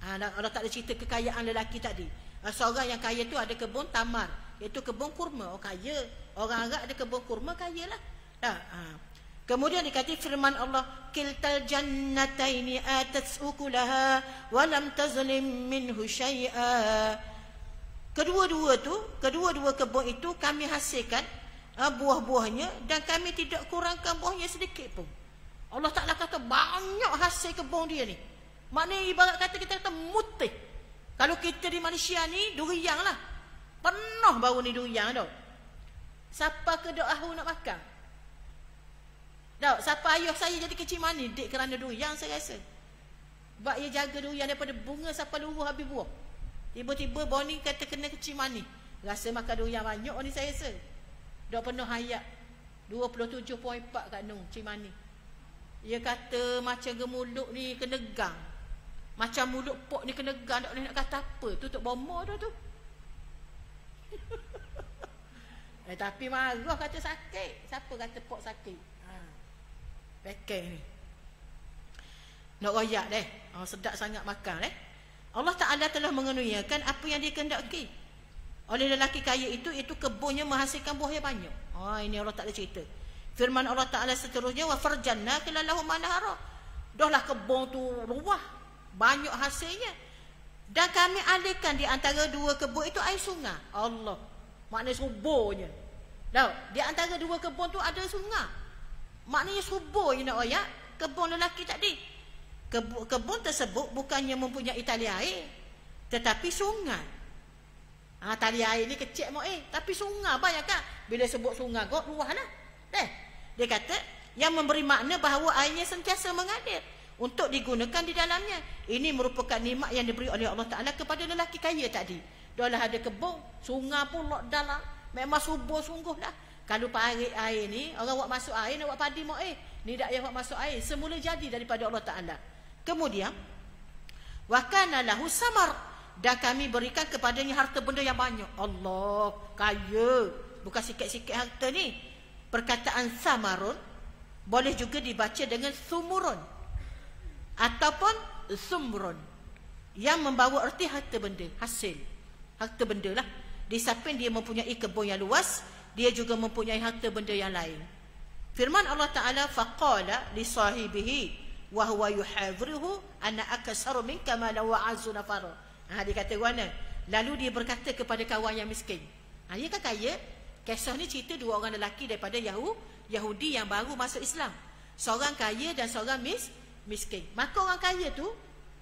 Allah tak ada cerita kekayaan lelaki tadi. Seorang yang kaya tu ada kebun tamar, iaitu kebun kurma. Kaya. Orang Arab ada kebun kurma, kaya lah. Kemudian dikatakan firman Allah, kiltal jannataini atat ukulaha wa lam tazlim minhu syai'a. Kedua-dua kebun itu kami hasilkan buah-buahnya dan kami tidak kurangkan buahnya sedikit pun. Allah Ta'ala kata banyak hasil kebun dia ni. Maknanya ibarat kata kita kata mutih. Kalau kita di Malaysia ni durian lah. Penuh baru ni durian tau. Siapa ke dok ahu nak makan? Dok, siapa ayah saya jadi kecil manis dik kerana durian saya rasa. Sebab ia jaga durian daripada bunga sampai luruh habis buah. Tiba-tiba Boni kata kena kecil manis. Rasa makan durian banyak ni saya rasa. Dok penuh hayat 27.4 kat Nung Cimani. Dia kata macam gemuluk ni kena gang. Macam mulut pok ni kena gang, tak boleh nak kata apa. Tutup bomo dah tu. Tapi marah kata sakit. Siapa kata pok sakit? Pekai ni. Nak royak deh. Sedap sangat makan deh. Allah Ta'ala telah mengenuiakan apa yang dia kehendaki oleh lelaki kaya itu kebunnya menghasilkan buah yang banyak. Ini Allah Ta'ala cerita. Firman Allah Ta'ala seterusnya, wa farjanna lahum manahara. Dahlah kebun tu luah, banyak hasilnya. Dan kami alihkan di antara dua kebun itu air sungai. Allah, maknanya suburnya. Di antara dua kebun tu ada sungai. Maknanya subur je nak ayat kebun lelaki tadi. Kebun tersebut bukannya mempunyai tali air, tetapi sungai. Tali air ni kecil tapi sungai banyak kan. Bila sebut sungai kok luah lah. Dia kata yang memberi makna bahawa airnya sentiasa mengalir untuk digunakan di dalamnya. Ini merupakan nikmat yang diberi oleh Allah Ta'ala kepada lelaki kaya tadi. Dahlah ada kebun, sungai pun lok dalam. Memang subur sungguh lah. Kalau parit air ni, orang buat masuk air, nak buat padi ni tak payah buat masuk air. Semula jadi daripada Allah Ta'ala. Kemudian wa kana lahu samar, dan kami berikan kepadanya harta benda yang banyak. Allah, kaya. Bukan sikit-sikit harta ni. Perkataan samarun boleh juga dibaca dengan sumurun ataupun sumrun, yang membawa erti harta benda, hasil. Harta benda lah. Di samping dia mempunyai kebun yang luas, dia juga mempunyai harta benda yang lain. Firman Allah Ta'ala, faqala li sahibihi wa huwa yuhadhiruhu ana aksaru minka malan wa azzu nafara. Dia kata mana? Lalu dia berkata kepada kawan yang miskin. Dia kan kaya. Kisah ni cerita dua orang lelaki daripada Yahudi yang baru masuk Islam. Seorang kaya dan seorang miskin. Maka orang kaya tu,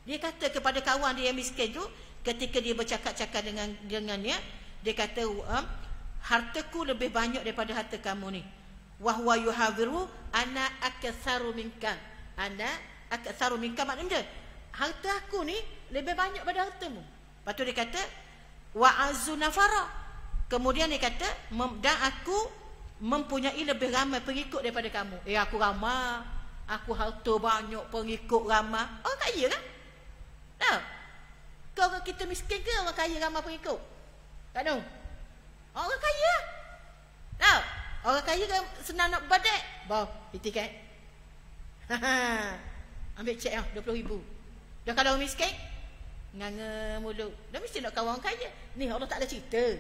dia kata kepada kawan dia yang miskin tu, ketika dia bercakap-cakap dengannya, dia kata, hartaku lebih banyak daripada harta kamu ni. Wa huwa yuhadhiru ana aktsaru minka. Ana aktsaru minka, maknanya harta aku ni lebih banyak pada hartamu. Lepas tu dia kata wa azzu nafara. Kemudian dia kata dan aku mempunyai lebih ramai pengikut daripada kamu. Aku ramai, aku harta banyak, pengikut ramai. Orang kaya kan? Tahu? Kau orang kita miskin ke orang kaya ramai pengikut? Tak tahu. Orang kaya. Tahu? Orang kaya kan senang nak badek. Bawa tiket. Ambil cek lah 20,000. Dah kalau orang miskin, nganga mulut. Dah mesti nak kawan orang kaya. Ni Allah tak ada cerita.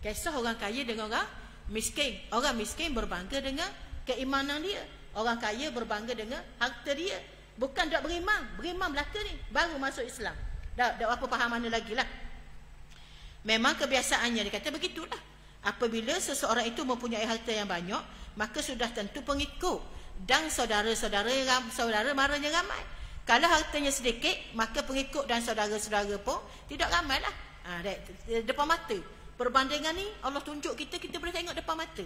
Kisah orang kaya dengan orang miskin. Orang miskin berbangga dengan keimanan dia. Orang kaya berbangga dengan harta dia. Bukan tak beriman. Beriman belaka ni. Baru masuk Islam. Tak apa faham mana lagi lah. Memang kebiasaannya dia kata begitulah. Apabila seseorang itu mempunyai harta yang banyak, maka sudah tentu pengikut. Dan saudara marahnya ramai. Kalau hartanya sedikit, maka pengikut dan saudara-saudara pun tidak ramai lah. Depan mata. Perbandingan ni Allah tunjuk kita boleh tengok depan mata.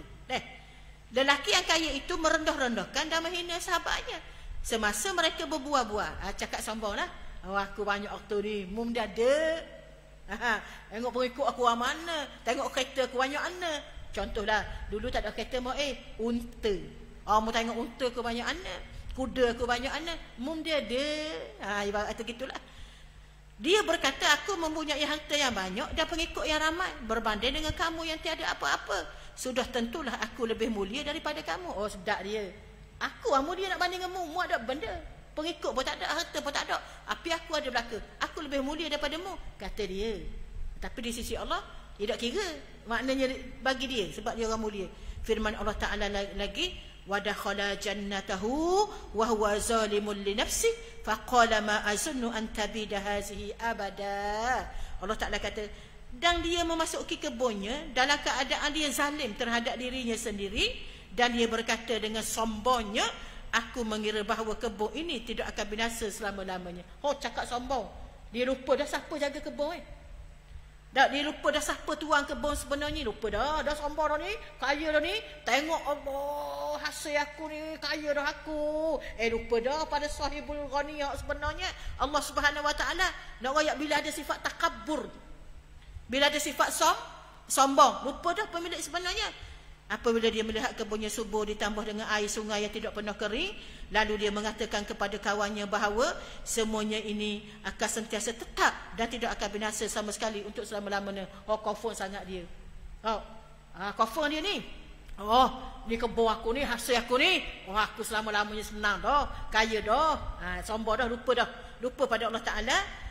Lelaki yang kaya itu merendah-rendahkan dan menghina sahabatnya. Semasa mereka berbual-bual, cakap sombong lah. Aku banyak waktu ni, mum dah ada. Tengok pengikut aku mana, tengok kereta aku banyak mana. Contohlah, dulu tak ada kereta mau unta. Mu tengok unta aku banyak mana, kuda aku banyak mana. Mum dia ada. Ibarat gitulah. Dia berkata, aku mempunyai harta yang banyak dan pengikut yang ramai berbanding dengan kamu yang tiada apa-apa. Sudah tentulah aku lebih mulia daripada kamu. Sedap dia. Aku dia nak banding dengan mu ada benda. Pengikut pun tak ada, harta pun tak ada. Tapi aku ada belaka. Aku lebih mulia daripada mu, kata dia. Tapi di sisi Allah, dia tak kira. Maknanya bagi dia, sebab dia orang mulia. Firman Allah Ta'ala lagi, وَدَخَلَ جَنَّتَهُ وَهُوَ ظَالِمٌ لِنَفْسِهِ فَقَالَ مَا أَظُنُّ أَن تَبِيدَ هَٰذِهِ أَبَدًا. Allah Ta'ala kata, dan dia memasuki kebunnya dalam keadaan dia zalim terhadap dirinya sendiri, dan dia berkata dengan sombongnya, aku mengira bahawa kebun ini tidak akan binasa selama-lamanya. Cakap sombong. Dia lupa dah siapa jaga kebun. Dia lupa dah siapa tuang kebun sebenarnya. Lupa dah. Dah sombong dah ni. Kaya dah ni. Tengok Allah, hasil aku ni. Kaya dah aku. Lupa dah pada sahibul ghaniyah sebenarnya. Allah Subhanahu Wa Ta'ala nak rakyat bila ada sifat takabbur. Bila ada sifat sombong. Lupa dah pemilik sebenarnya. Apabila dia melihat kebunnya subur ditambah dengan air sungai yang tidak pernah kering, lalu dia mengatakan kepada kawannya bahawa semuanya ini akan sentiasa tetap dan tidak akan binasa sama sekali untuk selama-lamanya. Kafir sangat dia. Kafir dia ni. Ni kebun aku ni, hasil aku ni. Aku selama-lamanya senang dah, kaya dah. Sombong dah, lupa pada Allah Ta'ala.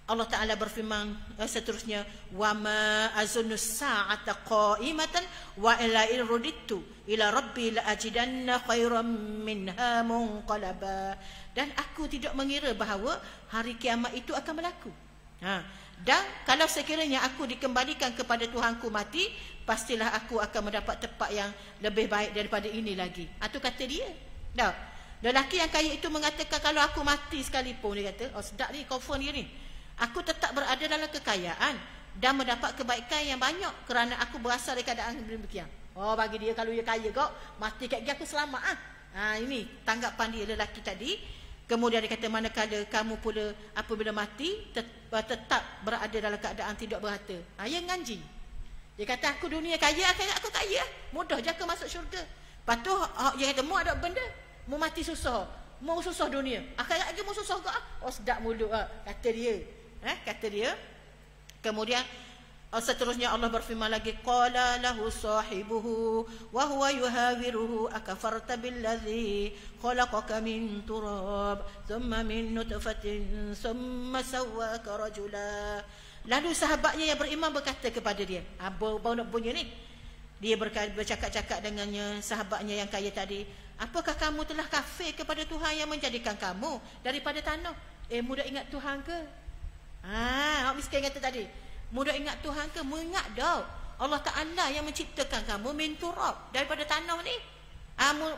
Allah Ta'ala berfirman seterusnya, wa ma azunnu sa'ata qa'imatan wa ila in rudittu ila rabbi la ajidanna khairan minha munqalaba. Dan aku tidak mengira bahawa hari kiamat itu akan berlaku. Dan kalau sekiranya aku dikembalikan kepada Tuhanku mati, pastilah aku akan mendapat tempat yang lebih baik daripada ini lagi. Itu kata dia. Lelaki yang kaya itu mengatakan, kalau aku mati sekalipun, dia kata, sedap ni kafir dia ni, aku tetap berada dalam kekayaan dan mendapat kebaikan yang banyak kerana aku berasal dari keadaan demikian. Bagi dia, kalau dia kaya kok, mati kat dia aku selamat. Ini tanggapan dia lelaki tadi. Kemudian dia kata, manakala kamu pula apabila mati tetap berada dalam keadaan tidak berharta. Yang ngaji. Dia kata, aku dunia kaya, akhirat aku kaya. Mudah je aku masuk syurga. Lepas tu dia kata, mu ada benda, mu mati susah. Mu susah dunia, akhirat lagi mu susah kok. Sedap mulut kata dia. Kata dia. Kemudian seterusnya Allah berfirman lagi, qala lahu sahibuhu wa huwa yuhawiruhu akafarta billadhi khalaqaka min turab thumma min nutfatin thumma sawwaka rajula. Lalu sahabatnya yang beriman berkata kepada dia, baru nak bunyi ni, dia bercakap-cakap dengannya, sahabatnya yang kaya tadi, apakah kamu telah kafir kepada Tuhan yang menjadikan kamu daripada tanah? Mudah ingat Tuhan ke? Miskin kata tadi, mudah ingat Tuhan ke? Mengingat dah Allah Ta'ala yang menciptakan kamu min turab, daripada tanah ni.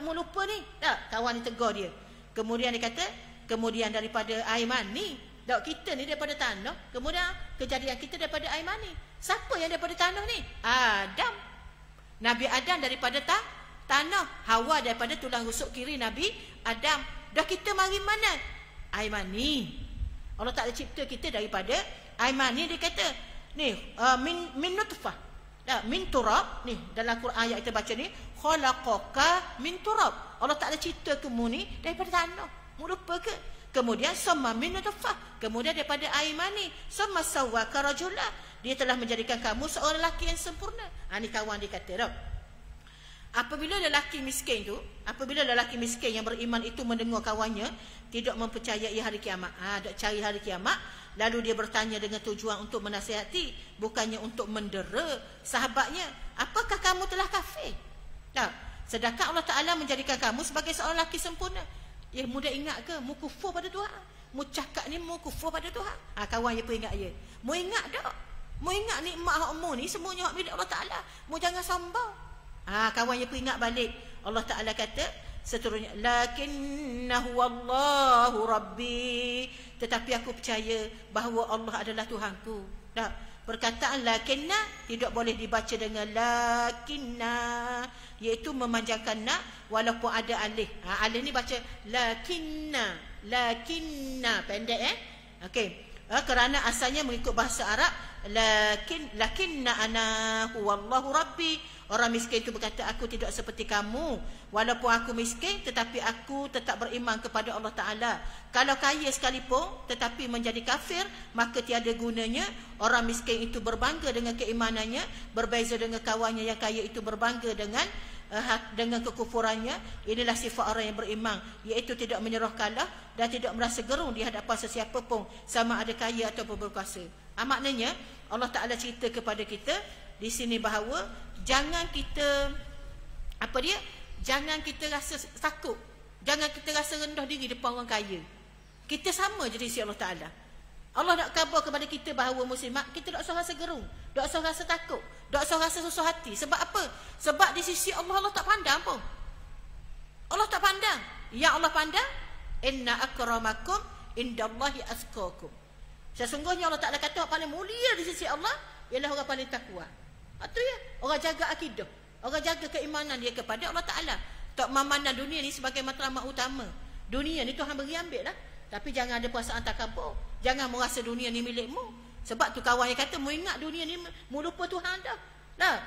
Mu lupa ni? Tak, kawan ni tegur dia. Kemudian dia kata, kemudian daripada air mani. Tak, kita ni daripada tanah. Kemudian kejadian kita daripada air mani. Siapa yang daripada tanah ni? Adam. Nabi Adam daripada tanah. Hawa daripada tulang rusuk kiri Nabi Adam. Dah kita mari mana? Air mani. Allah Ta'ala cipta kita daripada air mani. Dia kata ni min nutfah, min turab. Ni dalam Quran ayat kita baca ni, khalaqaka min turab. Allah Ta'ala cipta kamu ni daripada tanah. Mu lupa ke? Kemudian summa min nutfah, kemudian daripada air mani, summa sawwaka rajula, dia telah menjadikan kamu seorang lelaki yang sempurna. Ni kawan dia kata dah. Apabila lelaki miskin yang beriman itu mendengar kawannya tidak mempercayai hari kiamat, dak cari hari kiamat, lalu dia bertanya dengan tujuan untuk menasihati, bukannya untuk mendera sahabatnya, apakah kamu telah kafir? Sedangkan Allah Ta'ala menjadikan kamu sebagai seorang lelaki sempurna. Mudah ingat ke? Mu kufur pada Tuhan. Mu cakap ni mu kufur pada Tuhan. Kawan dia peringat dia. Mu ingat tak? Mu ingat nikmat hakmu ni semuanya hak milik Allah Ta'ala. Mu jangan sombong. Kawan dia peringat balik. Allah Ta'ala kata seterusnya, lakinnahu wallahu rabbi, tetapi aku percaya bahawa Allah adalah Tuhanku. perkataan lakinna tidak boleh dibaca dengan lakinna, iaitu memanjangkan na walaupun ada alif. Alif ni baca lakinna, lakinna, pendek okey. Kerana asalnya mengikut bahasa Arab, lakinna ana huwallahu rabbi. Orang miskin itu berkata, aku tidak seperti kamu, walaupun aku miskin tetapi aku tetap beriman kepada Allah Ta'ala. Kalau kaya sekalipun tetapi menjadi kafir, maka tiada gunanya. Orang miskin itu berbangga dengan keimanannya, berbeza dengan kawannya yang kaya itu berbangga dengan kekufurannya. Inilah sifat orang yang beriman, iaitu tidak menyerah kalah dan tidak merasa gerung di hadapan sesiapa pun, sama ada kaya ataupun berkuasa. Maknanya Allah Ta'ala cerita kepada kita di sini bahawa jangan kita jangan kita rasa takut, jangan kita rasa rendah diri depan orang kaya. Kita sama je di sisi Allah Ta'ala. Allah nak khabar kepada kita bahawa muslimat, kita tak usah rasa gerung, tak usah rasa takut, tak usah rasa susah hati. Sebab apa? Sebab di sisi Allah, Allah tak pandang pun. Allah tak pandang. Yang Allah pandang, inna akramakum indallahi atqakum. Sesungguhnya Allah Ta'ala kata orang paling mulia di sisi Allah ialah orang paling takwa. Itu ya, orang jaga akidah, orang jaga keimanan dia kepada Allah Ta'ala. Tak memandang dunia ni sebagai matlamat utama. Dunia ni Tuhan beri ambil lah, tapi jangan ada perasaan takabur. Jangan merasa dunia ni milikmu. Sebab tu kawan yang kata, mu ingat dunia ni, mu lupa Tuhan dah.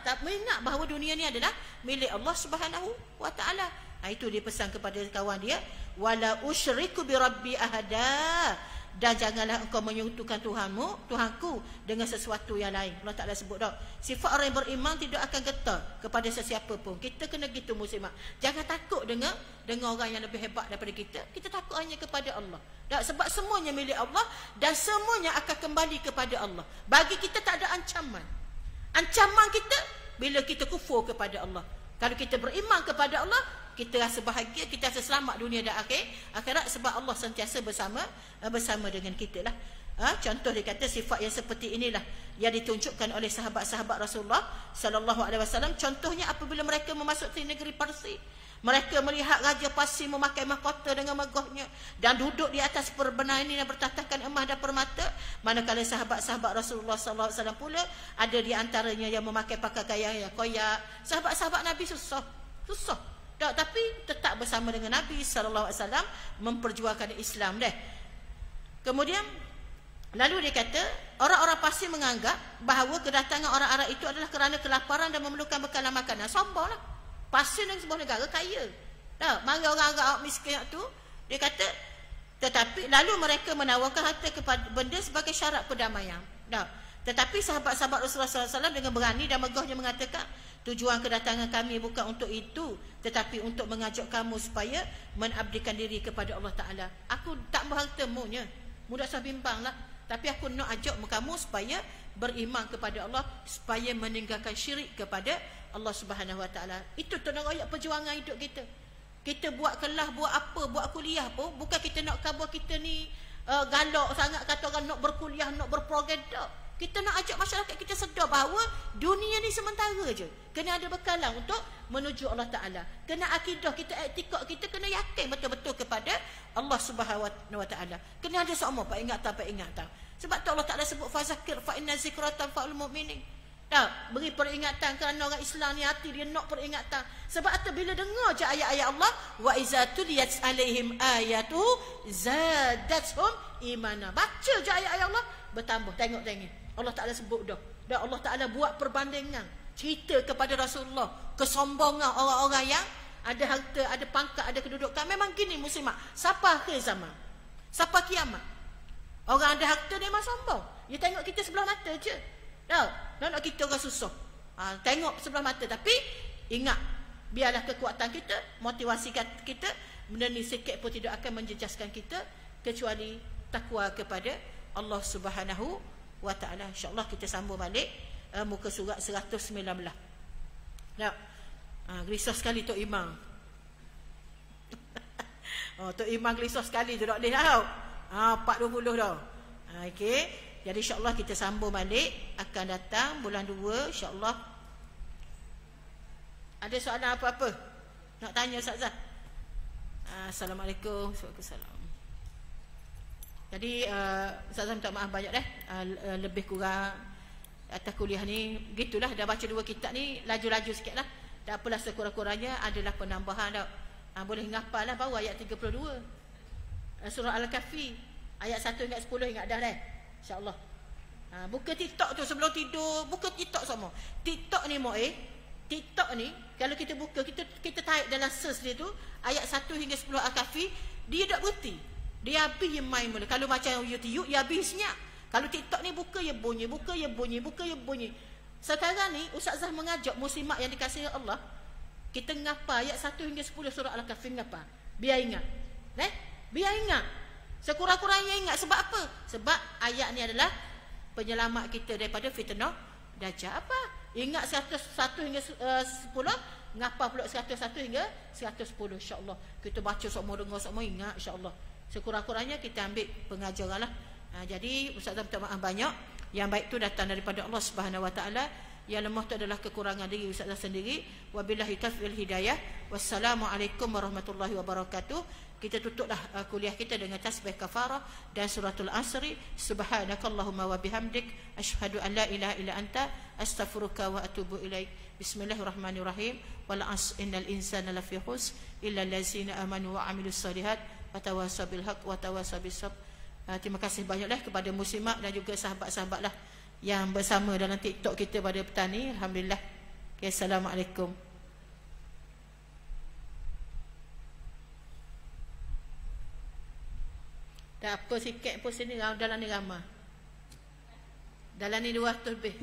Tak mengingat bahawa dunia ni adalah milik Allah Subhanahu wa Ta'ala. Itu dia pesan kepada kawan dia, wala usyriku bi rabbi ahada. Dan janganlah engkau menyekutukan Tuhanku dengan sesuatu yang lain. Allah Ta'ala sebut dah, sifat orang yang beriman tidak akan getar kepada sesiapa pun. Kita kena gitu muslimat. Jangan takut dengan orang yang lebih hebat daripada kita. Kita takut hanya kepada Allah. Sebab semuanya milik Allah dan semuanya akan kembali kepada Allah. Bagi kita tak ada ancaman. Ancaman kita bila kita kufur kepada Allah. Kalau kita beriman kepada Allah, kita rasa bahagia, kita rasa selamat dunia dan akhirat, sebab Allah sentiasa bersama dengan kita lah. Contoh dia kata sifat yang seperti inilah yang ditunjukkan oleh sahabat-sahabat Rasulullah sallallahu alaihi wasallam. Contohnya apabila mereka memasuki negeri Parsi, mereka melihat Raja Parsi memakai mahkota dengan megahnya dan duduk di atas perbenaian yang bertatahkan emas dan permata. Manakala sahabat-sahabat Rasulullah sallallahu alaihi wasallam pula ada di antaranya yang memakai pakaian yang koyak. Sahabat-sahabat Nabi susah. Tapi tetap bersama dengan Nabi sallallahu alaihi wasallam memperjuangkan Islam deh. Kemudian lalu dia kata, orang-orang Parsi menganggap bahawa kedatangan orang Arab itu adalah kerana kelaparan dan memerlukan bekalan makanan. Sombonglah. Parsi ni sebuah negara kaya. Mari orang Arab miskin tu, dia kata, tetapi lalu mereka menawarkan harta kepada benda sebagai syarat perdamaian. Tetapi sahabat-sahabat Rasulullah SAW dengan berani dan megahnya mengatakan, tujuan kedatangan kami bukan untuk itu, tetapi untuk mengajak kamu supaya mengabdikan diri kepada Allah Ta'ala. Aku tak berhartamu nya, mudah saya bimbang lah. Tapi aku nak ajak kamu supaya beriman kepada Allah, supaya meninggalkan syirik kepada Allah Subhanahu Wa Ta'ala. Itu tenaga perjuangan hidup kita. Kita buat kelas, buat apa, buat kuliah pun, bukan kita nak khabar kita ni galak sangat kata orang nak berkuliah, nak berprogram. Tak. Kita nak ajak masyarakat kita sedar bahawa dunia ni sementara je. Kena ada bekalan untuk menuju Allah Ta'ala. Kena akidah kita, etikad kita kena yakin betul-betul kepada Allah Subhanahu Wa Ta'ala. Kena ada seumur peringatan. Sebab tu Allah Ta'ala sebut fazakir fa inna zikratan fa'ul mu'minin. Beri peringatan kerana orang Islam ni hati dia nak peringatan. Sebab tu bila dengar je ayat-ayat Allah, wa iza tuliyat alaihim ayatu zadatuhum imana. Baca je ayat-ayat Allah, bertambah. Tengok. Allah Ta'ala sebut dah. Dan Allah Ta'ala buat perbandingan. Cerita kepada Rasulullah. Kesombongan orang-orang yang ada harta, ada pangkat, ada kedudukan. Memang gini muslimat. Siapa akhir zaman? Siapa kiamat? Orang ada harta dia memang sombong. Dia tengok kita sebelah mata je. Nak kita orang susah. Tengok sebelah mata. Tapi ingat, biarlah kekuatan kita, motivasi kita, benda ni sikit pun tidak akan menjejaskan kita, kecuali takwa kepada Allah Subhanahu Wa Ta'ala. InsyaAllah kita sambung balik muka surat 119. Gelisah sekali Tok Imam. Tok Imam gelisah sekali tu tak boleh tau. 4.20 dah. Okey. Jadi insyaAllah kita sambung balik akan datang bulan 2 insyaAllah. Ada soalan apa-apa nak tanya Ustazah? Assalamualaikum. Waalaikumsalam. Jadi Ustazah minta maaf banyak lebih kurang atas kuliah ni. Gitulah, dah baca 2 kitab ni, laju-laju sikit lah. Tak apalah, sekurang-kurangnya adalah penambahan dah. Boleh ngapal lah baru ayat 32 surah Al-Kahfi ayat 1 hingga 10, ingat dah dah, insyaAllah. Buka TikTok tu sebelum tidur, buka TikTok semua. TikTok ni TikTok ni kalau kita buka, kita type dalam search dia tu ayat 1 hingga 10 Al-Kahfi, dia tak berhenti, dia habis je main mula. Kalau macam YouTube, dia habis senyap. Kalau TikTok ni buka ya bunyi, buka ya bunyi, buka ya bunyi. Sekarang ni Ustazah mengajak muslimat yang dikasihi Allah, kita ngapa ayat 1 hingga 10 surah Al-Kahfi, ngapa? Biar ingat. Biar ingat. Sekurang-kurangnya ingat. Sebab apa? Sebab ayat ni adalah penyelamat kita daripada fitnah Dajjal. Apa? Ingat 101 hingga 10, ngapa pula 101 hingga 110, insya-Allah. Kita baca semua, dengar semua, ingat insya-Allah. Sekurang-kurangnya kita ambil pengajaran lah. Jadi Ustazah minta maaf banyak. Yang baik tu datang daripada Allah Subhanahu Wa Taala. Yang lemah tu adalah kekurangan diri Ustazah sendiri. Wabillahi taufiq hidayah. Wassalamualaikum warahmatullahi wabarakatuh. Kita tutuplah kuliah kita dengan tasbih kafarah dan suratul asri. Subhanakallahumma wa bihamdik, asyhadu an la ilaha illa anta, astaghfiruka wa atubu ilaik. Bismillahirrahmanirrahim. Wal 'asr innal insana lafi khusr illa allazina amanu wa 'amilus solihat wa tawasaw bil haqq wa tawasaw bis sabr. Terima kasih banyaklah kepada muslimat dan juga sahabat-sahabatlah yang bersama dalam TikTok kita pada petang ni. Alhamdulillah. Okay, assalamualaikum. Tak apa sikit pun sini, dalam ni ramai. Dalam ni 200 lebih.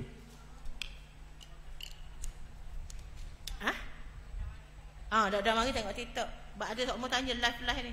Dah mari tengok TikTok. Ada sok mau tanya live ni.